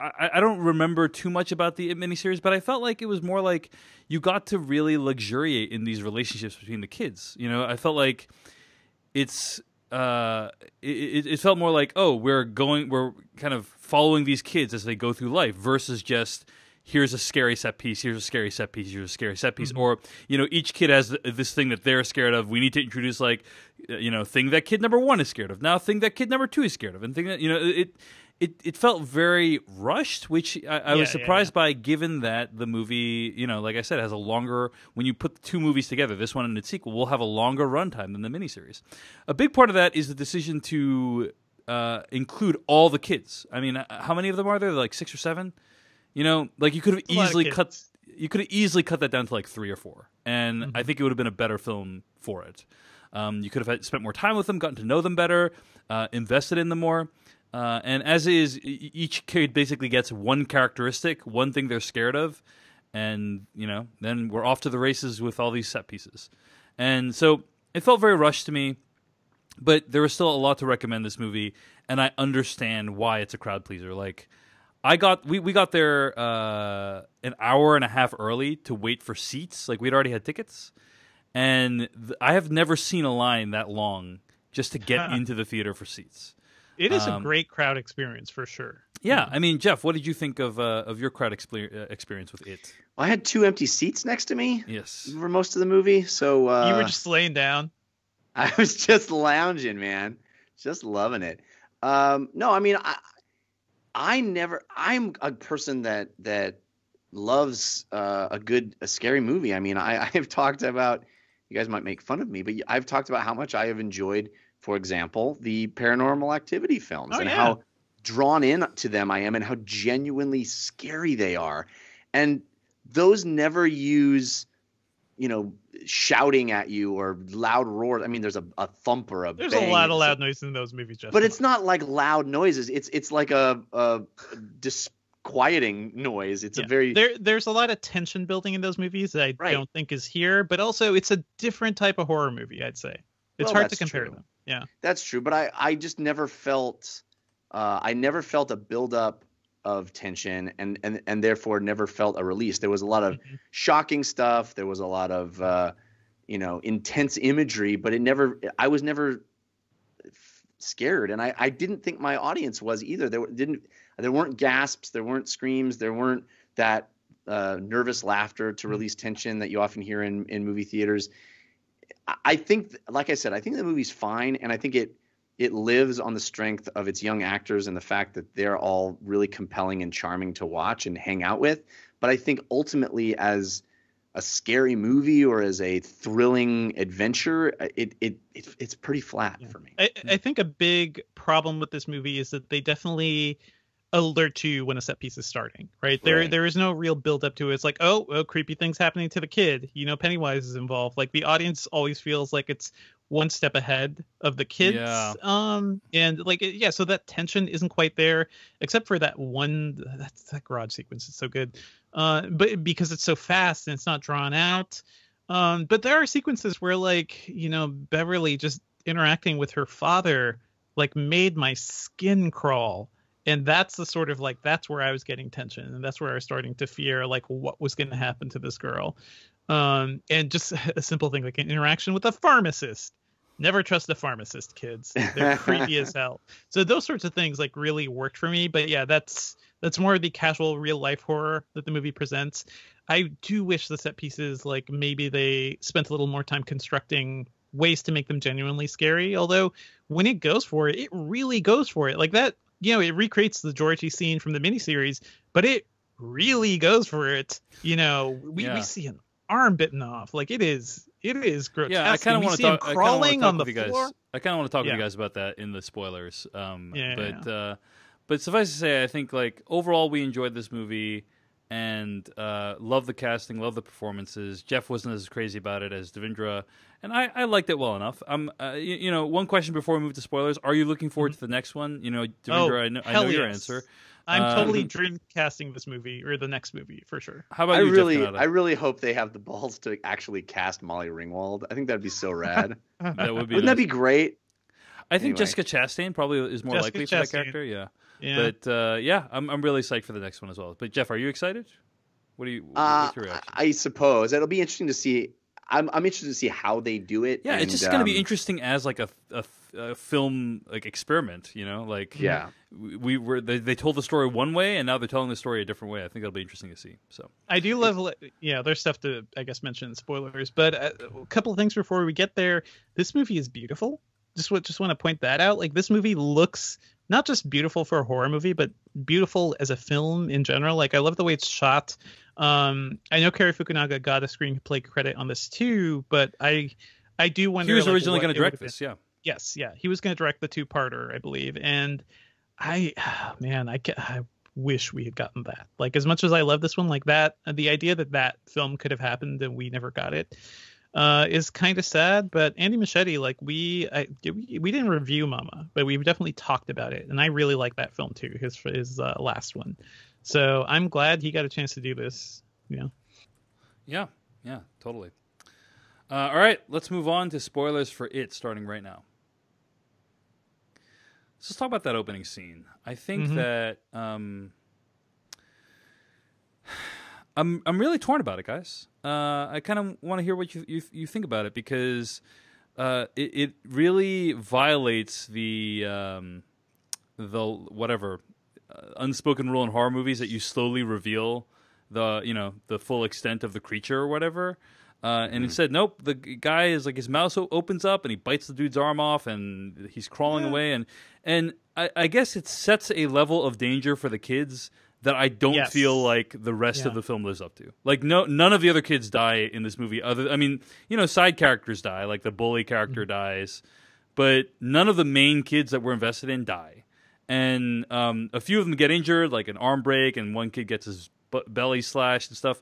I don't remember too much about the miniseries, but I felt like it was more like you got to really luxuriate in these relationships between the kids. I felt like it felt more like, we're kind of following these kids as they go through life versus just here's a scary set piece, here's a scary set piece, here's a scary set piece, or each kid has this thing that they're scared of. We need to introduce thing that kid number 1 is scared of, now thing that kid number 2 is scared of, and thing that It felt very rushed, which I was surprised by, given that the movie, like I said, has a longer. When you put the two movies together, this one and its sequel, will have a longer runtime than the miniseries. A big part of that is the decision to include all the kids. I mean, how many of them are there? Like 6 or 7. Like you could have easily cut. You could have easily cut that down to like 3 or 4, and I think it would have been a better film for it. You could have spent more time with them, gotten to know them better, invested in them more. And as is, each kid basically gets one characteristic, one thing they're scared of, and then we're off to the races with all these set pieces. And so it felt very rushed to me, but there was still a lot to recommend this movie, and I understand why it's a crowd pleaser. Like we got there an hour and a half early to wait for seats. Like we'd already had tickets, and I have never seen a line that long just to get into the theater for seats. It is a great crowd experience for sure. Yeah, I mean, Jeff, what did you think of your crowd experience with it? Well, I had 2 empty seats next to me. Yes, for most of the movie. So you were just laying down. I was just lounging, man, just loving it. No, I mean, I'm a person that loves a scary movie. I mean, I've talked about. You guys might make fun of me, but I've talked about how much I have enjoyed, for example, the Paranormal Activity films how drawn in to them I am and how genuinely scary they are. And those never use, shouting at you or loud roars. I mean, there's a thump or a There's bang. A lot of loud noises in those movies, Justin. But it's not like loud noises. It's like a disquieting noise. It's a very there's a lot of tension building in those movies that I don't think is here, but also it's a different type of horror movie, I'd say. It's hard to compare them. Yeah, that's true. But I just never felt a buildup of tension and therefore never felt a release. There was a lot of shocking stuff. There was a lot of intense imagery, but I was never scared, and I didn't think my audience was either. There weren't gasps, there weren't screams, there weren't that nervous laughter to release tension that you often hear in movie theaters. I think, like I said, I think the movie's fine, and I think it lives on the strength of its young actors and the fact that they're all really compelling and charming to watch and hang out with. but I think ultimately as a scary movie or as a thrilling adventure, it's pretty flat for me. I think a big problem with this movie is that they definitely alert you when a set piece is starting, right? There is no real build up to it. It's like, oh, creepy things happening to the kid. Pennywise is involved. Like the audience always feels like it's one step ahead of the kids. Yeah. And like, so that tension isn't quite there, except for that garage sequence is so good. But because it's so fast and it's not drawn out. But there are sequences where like, Beverly just interacting with her father, like made my skin crawl. And that's the sort of like, that's where I was getting tension. And that's where I was starting to fear like what was going to happen to this girl. And just a simple thing like an interaction with a pharmacist. Never trust a pharmacist, kids. They're creepy as hell. So those sorts of things like really worked for me. But yeah, that's more of the casual real life horror that the movie presents. I do wish the set pieces, like maybe they spent a little more time constructing ways to make them genuinely scary. Although when it goes for it, it really goes for it. Like that, it recreates the Georgie scene from the miniseries, but it really goes for it. We see an arm bitten off. Like it is grotesque. Yeah, I kind of want to talk crawling on the floor. I kind of want to talk with you guys about that in the spoilers. But suffice to say, I think like overall we enjoyed this movie and love the casting, love the performances. Jeff wasn't as crazy about it as Devindra, and I liked it well enough. One question before we move to spoilers: are you looking forward to the next one? Devindra, I know your answer. I'm totally dream casting this movie or the next movie for sure. How about you, Jeff? I really hope they have the balls to actually cast Molly Ringwald. I think that'd be so rad. Wouldn't that be great? I think Jessica Chastain probably is more likely for that character. Yeah. But I'm really psyched for the next one as well. But Jeff, are you excited? What's your reaction? I suppose it'll be interesting to see. I'm interested to see how they do it. Yeah, it's just going to be interesting as like a film like experiment. They told the story one way and now they're telling the story a different way. I think that'll be interesting to see. So I do love. There's stuff to I guess mention in spoilers, but a couple of things before we get there. This movie is beautiful. Just want to point that out. Like this movie looks not just beautiful for a horror movie, but beautiful as a film in general. Like I love the way it's shot. I know Cary Fukunaga got a screenplay credit on this too, but I do wonder. He was originally going to direct this, yeah. Yes, yeah, he was going to direct the two-parter, I believe, and I wish we had gotten that. Like as much as I love this one, like that, the idea that film could have happened and we never got it. Is kind of sad, but Andy Muschietti, like we didn't review Mama, but we've definitely talked about it, and I really like that film too, his last one. So I'm glad he got a chance to do this. Yeah, totally. All right, let's move on to spoilers for It, starting right now. So let's talk about that opening scene. I think that I'm really torn about it, guys. I kind of want to hear what you think about it because it really violates the unspoken rule in horror movies that you slowly reveal the full extent of the creature or whatever. And instead, nope, the guy is like his mouth opens up and he bites the dude's arm off and he's crawling away and I guess it sets a level of danger for the kids that I don't feel like the rest of the film lives up to. Like none of the other kids die in this movie. Side characters die, like the bully character dies, but none of the main kids that we're invested in die. And a few of them get injured, like an arm break, and one kid gets his belly slashed and stuff.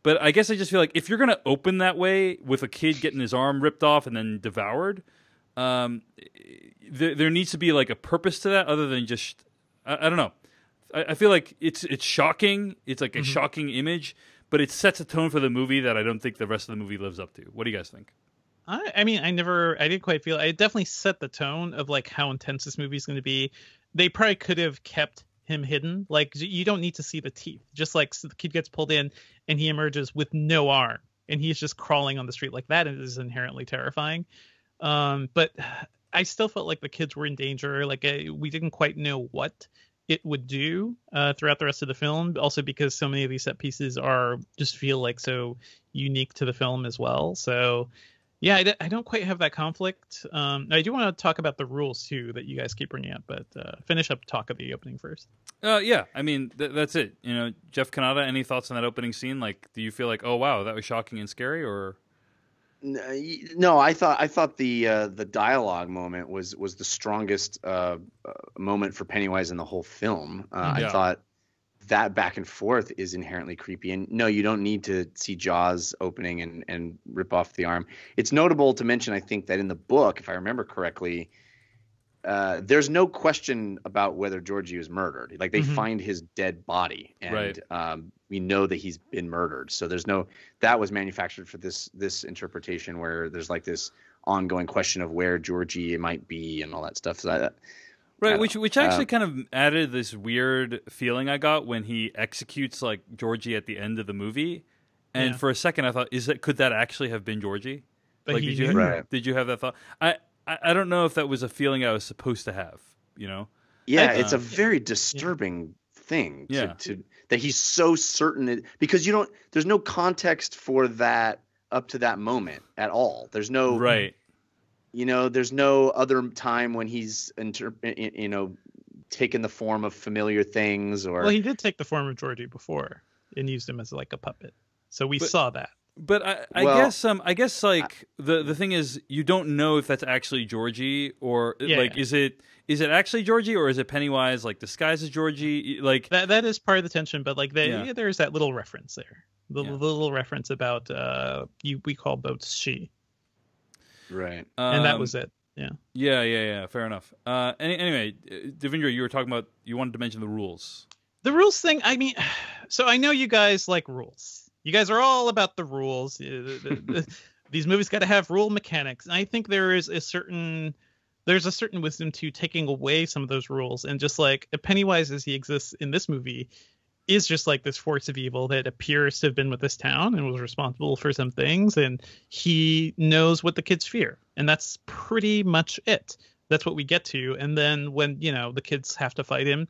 But I guess I just feel like if you're going to open that way with a kid getting his arm ripped off and then devoured, there needs to be like a purpose to that other than just I don't know. I feel like it's shocking. It's like a shocking image, but it sets a tone for the movie that I don't think the rest of the movie lives up to. What do you guys think? I didn't quite feel it definitely set the tone of like how intense this movie is going to be. They probably could have kept him hidden. Like you don't need to see the teeth. Just like so the kid gets pulled in and he emerges with no arm and he's just crawling on the street like that. It is inherently terrifying. But I still felt like the kids were in danger. Like we didn't quite know what it would do throughout the rest of the film. Also because so many of these set pieces just feel like so unique to the film as well. So Yeah, I don't quite have that conflict. I do want to talk about the rules too that you guys keep bringing up, but finish up talk of the opening first. Yeah, I mean that's it. You know, Jeff Kanata, any thoughts on that opening scene? Like, do you feel like, oh wow, that was shocking and scary, or? No, I thought the dialogue moment was the strongest moment for Pennywise in the whole film. I thought that back and forth is inherently creepy. And no, you don't need to see Jaws opening and rip off the arm. It's notable to mention, I think, that in the book, if I remember correctly, there's no question about whether Georgie was murdered. Like they find his dead body, and we know that he's been murdered. So there's no that was manufactured for this interpretation where there's like this ongoing question of where Georgie might be and all that stuff. So which actually kind of added this weird feeling I got when he executes like Georgie at the end of the movie. And for a second I thought, could that actually have been Georgie? But like, did you have that thought? I don't know if that was a feeling I was supposed to have, you know? Yeah, it's a very disturbing thing to that he's so certain because there's no context for that up to that moment at all. There's no there's no other time when he's taken the form of familiar things or. Well, he did take the form of Georgie before and used him as like a puppet, so we saw that. But I guess like the thing is you don't know if that's actually Georgie or is it actually Georgie or is it Pennywise like disguised as Georgie? Like that is part of the tension, but like there's that little reference there, the little reference about we call boats she. Right. And that was it. Yeah. Yeah. Fair enough. Anyway, Devindra, you were talking about you wanted to mention the rules. The rules thing. I mean, so I know you guys like rules. You guys are all about the rules. These movies got to have rule mechanics. And I think there's a certain wisdom to taking away some of those rules and just like Pennywise as he exists in this movie is just like this force of evil that appears to have been with this town and was responsible for some things. And he knows what the kids fear. And that's pretty much it. That's what we get to. And then when, the kids have to fight him,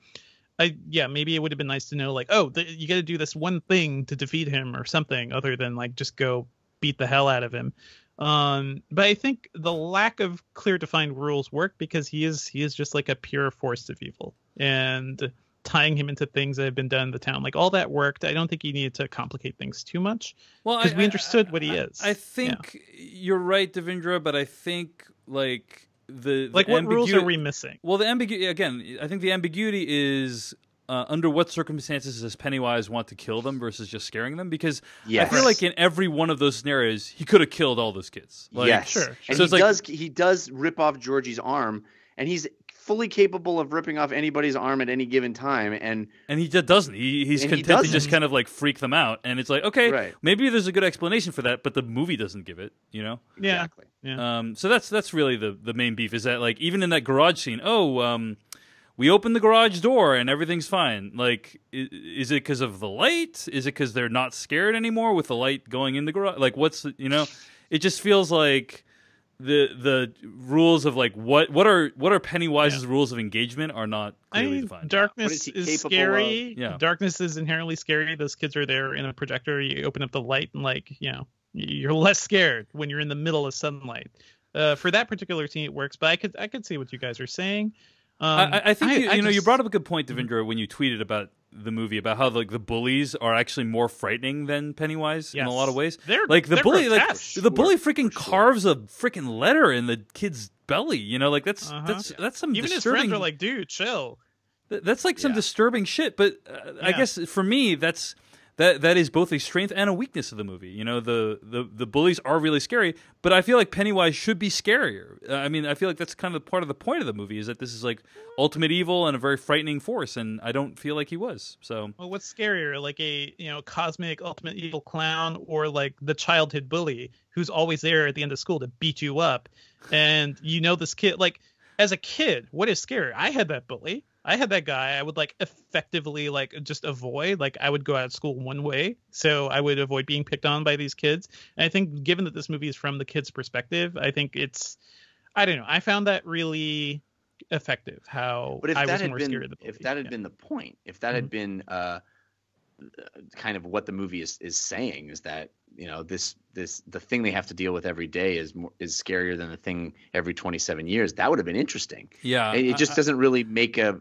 maybe it would have been nice to know, like, you got to do this one thing to defeat him or something other than like just go beat the hell out of him. But I think the lack of clear defined rules work because he is just like a pure force of evil, and tying him into things that have been done in the town, like all that worked. I don't think you needed to complicate things too much because we understood what he is. I think you're right, Devindra, but I think like. What rules are we missing? Well, the ambiguity again. I think the ambiguity is under what circumstances does Pennywise want to kill them versus just scaring them? Because I feel like in every one of those scenarios, he could have killed all those kids. Like, yes, sure. And so he does rip off Georgie's arm, and he's fully capable of ripping off anybody's arm at any given time, and he just doesn't. He's content to just kind of like freak them out, and it's like, okay, maybe there's a good explanation for that, but the movie doesn't give it, Yeah. Exactly. Yeah. So that's really the main beef is that like even in that garage scene, we open the garage door and everything's fine. Like, is it because of the light? Is it because they're not scared anymore with the light going in the garage? Like, it just feels like. The rules of like what are Pennywise's rules of engagement are not clearly defined. Darkness is scary. Darkness is inherently scary. Those kids are there in a projector. You open up the light and you're less scared when you're in the middle of sunlight. For that particular scene, it works. But I could see what you guys are saying. I think you brought up a good point, Devindra, when you tweeted about the movie about how like the bullies are actually more frightening than Pennywise in a lot of ways. They're bully, grotesque. the bully freaking carves a freaking letter in the kid's belly. Like that's some even disturbing. His friends are like, dude, chill. That's like some disturbing shit. But I guess for me, that is both a strength and a weakness of the movie. The bullies are really scary, but I feel like Pennywise should be scarier. I mean, I feel like that's kind of part of the point of the movie is that this is like ultimate evil and a very frightening force, and I don't feel like he was. So, well, what's scarier, like a cosmic ultimate evil clown, or like the childhood bully who's always there at the end of school to beat you up, and this kid, like as a kid, what is scary? I had that bully. I had that guy I would like effectively like just avoid. Like I would go out of school one way, so I would avoid being picked on by these kids. And I think given that this movie is from the kid's perspective, I think I don't know. I found that really effective. How I was more scared of the bully. If that had been the point, if that had been kind of what the movie is saying, is that, the thing they have to deal with every day is scarier than the thing every 27 years. That would have been interesting. Yeah. It just doesn't really make a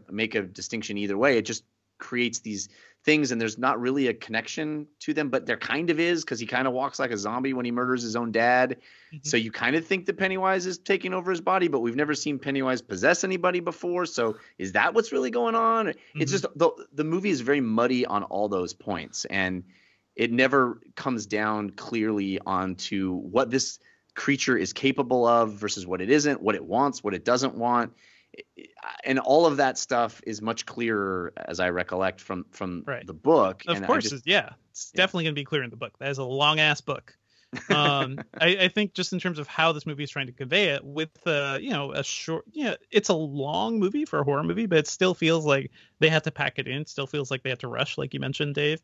distinction either way. It just creates these things, and there's not really a connection to them, but there kind of is, because he kind of walks like a zombie when he murders his own dad. So you kind of think that Pennywise is taking over his body, but we've never seen Pennywise possess anybody before. So is that what's really going on? It's just the movie is very muddy on all those points, and it never comes down clearly onto what this creature is capable of versus what it isn't, what it wants, what it doesn't want. And all of that stuff is much clearer, as I recollect, from the book. Of course, it's definitely going to be clear in the book. That is a long ass book. I think just in terms of how this movie is trying to convey it, with a short, it's a long movie for a horror movie, but it still feels like they had to pack it in. It still feels like they had to rush, like you mentioned, Dave.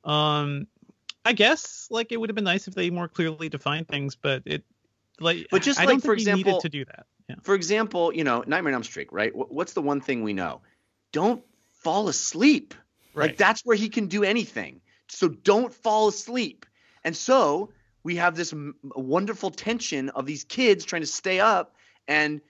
I guess like it would have been nice if they more clearly defined things, but just I don't think you needed to do that. Yeah. For example, Nightmare on Elm Street, right? What's the one thing we know? Don't fall asleep. Right. Like, that's where he can do anything. So don't fall asleep. And so we have this wonderful tension of these kids trying to stay up, and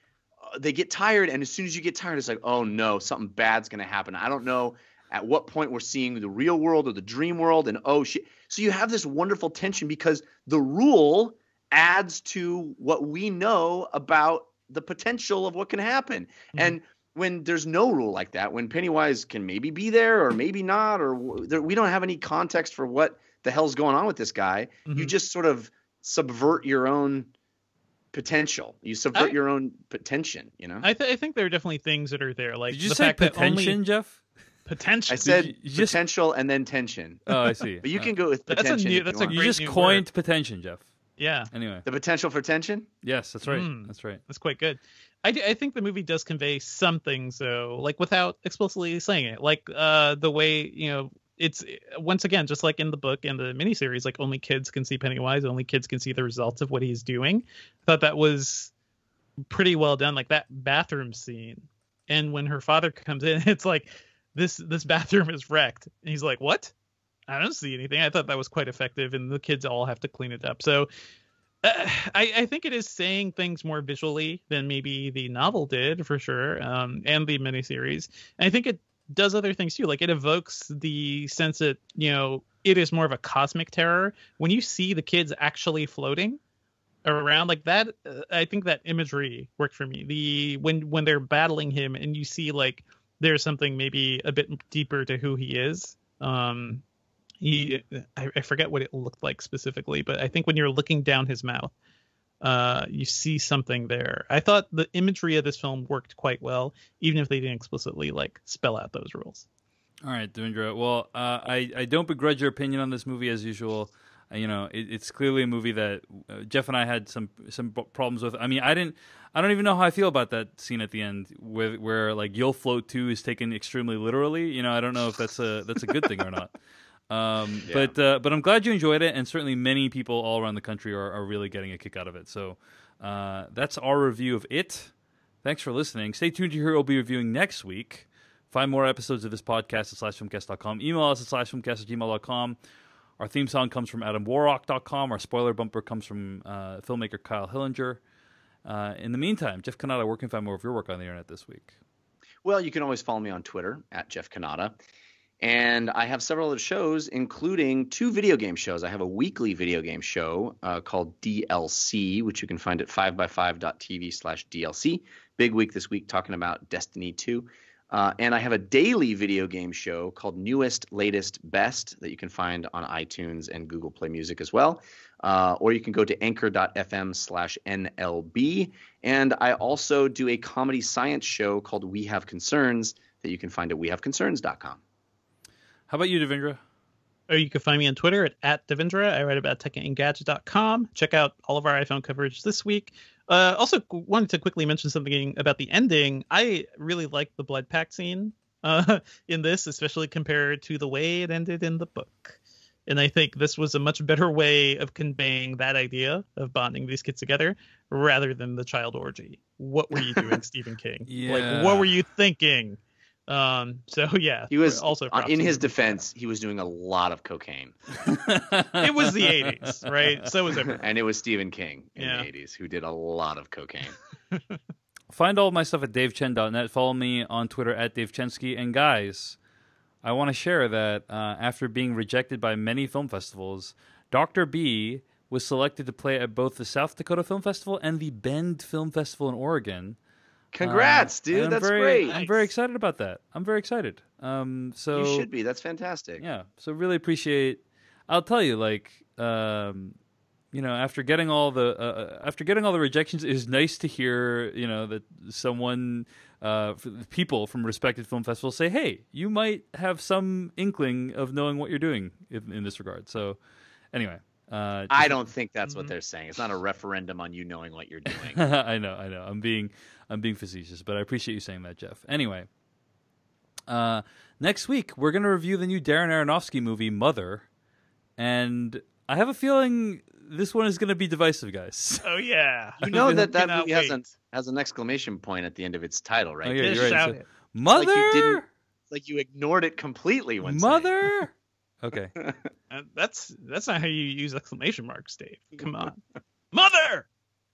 they get tired. And as soon as you get tired, it's like, oh no, something bad's going to happen. I don't know at what point we're seeing the real world or the dream world. And oh shit. So you have this wonderful tension because the rule adds to what we know about the potential of what can happen. And when there's no rule like that, when Pennywise can maybe be there or maybe not, or we don't have any context for what the hell's going on with this guy, you just sort of subvert your own potential. You subvert your own potential, I think there are definitely things that are there. Like, did you say potential, Jeff? Potential. I said potential and then tension. Oh, I see. But you can go with potential. You just coined potential, Jeff. Yeah. Anyway, the potential for tension. Yes, that's right. That's right. That's quite good. I think the movie does convey some things, though, like without explicitly saying it. Like the way it's once again just like in the book and the miniseries, like only kids can see Pennywise, only kids can see the results of what he's doing. I thought that was pretty well done. Like that bathroom scene, and when her father comes in, it's like this bathroom is wrecked, and he's like, "What? I don't see anything." I thought that was quite effective, and the kids all have to clean it up. So I think it is saying things more visually than maybe the novel did, for sure, and the miniseries. And I think it does other things too. Like, it evokes the sense that it is more of a cosmic terror when you see the kids actually floating around like that. I think that imagery worked for me. When they're battling him and you see like there's something maybe a bit deeper to who he is. I forget what it looked like specifically, but I think when you're looking down his mouth, you see something there. I thought the imagery of this film worked quite well, even if they didn't explicitly like spell out those rules. All right, Devendra. Well, I don't begrudge your opinion on this movie as usual. It's clearly a movie that Jeff and I had some problems with. I mean, I don't even know how I feel about that scene at the end where like "You'll Float Too" is taken extremely literally. I don't know if that's a good thing or not. But I'm glad you enjoyed it, and certainly many people all around the country are really getting a kick out of it. So that's our review of it. Thanks for listening. Stay tuned to hear what we'll be reviewing next week. Find more episodes of this podcast at /filmcast.com. Email us at /filmcast@gmail.com. Our theme song comes from AdamWarrock.com. Our spoiler bumper comes from filmmaker Kyle Hillinger. In the meantime, Jeff Kanata, where can I find more of your work on the internet this week? Well, you can always follow me on Twitter at Jeff Kanata. And I have several other shows, including 2 video game shows. I have a weekly video game show called DLC, which you can find at 5by5.tv/DLC. Big week this week talking about Destiny 2. And I have a daily video game show called Newest, Latest, Best that you can find on iTunes and Google Play Music as well. Or you can go to anchor.fm/NLB. And I also do a comedy science show called We Have Concerns that you can find at wehaveconcerns.com. How about you, Devendra? Or you can find me on Twitter at Devendra. I write about techandgadget.com. Check out all of our iPhone coverage this week. Also wanted to quickly mention something about the ending. I really like the blood pact scene in this, especially compared to the way it ended in the book. And I think this was a much better way of conveying that idea of bonding these kids together rather than the child orgy. What were you doing, Stephen King? Yeah. Like, what were you thinking? So yeah, he was also in his defense. He was doing a lot of cocaine. It was the 80s, right? So was everyone. And it was Stephen King in the 80s who did a lot of cocaine. Find all of my stuff at davechen.net. Follow me on Twitter at davechensky. And guys, I want to share that after being rejected by many film festivals, Dr. B was selected to play at both the South Dakota Film Festival and the Bend Film Festival in Oregon. Congrats, dude! That's great. I'm very excited about that. I'm very excited. So you should be. That's fantastic. Yeah. So really appreciate. I'll tell you, like, after getting all the rejections, it is nice to hear, that someone, people from respected film festivals say, "Hey, you might have some inkling of knowing what you're doing in this regard." So, anyway. I don't think that's what they're saying. It's not a referendum on you knowing what you're doing. I know. I'm being facetious, but I appreciate you saying that, Jeff. Anyway, next week we're going to review the new Darren Aronofsky movie Mother, and I have a feeling this one is going to be divisive, guys. Oh yeah, you know that movie has an exclamation point at the end of its title, right? Oh, yeah, you're right. So, Mother, like you ignored it completely when Mother. Okay. That's not how you use exclamation marks, Dave. Come on. Mother!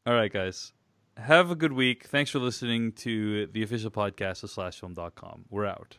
All right, guys. Have a good week. Thanks for listening to the official podcast of SlashFilm.com. We're out.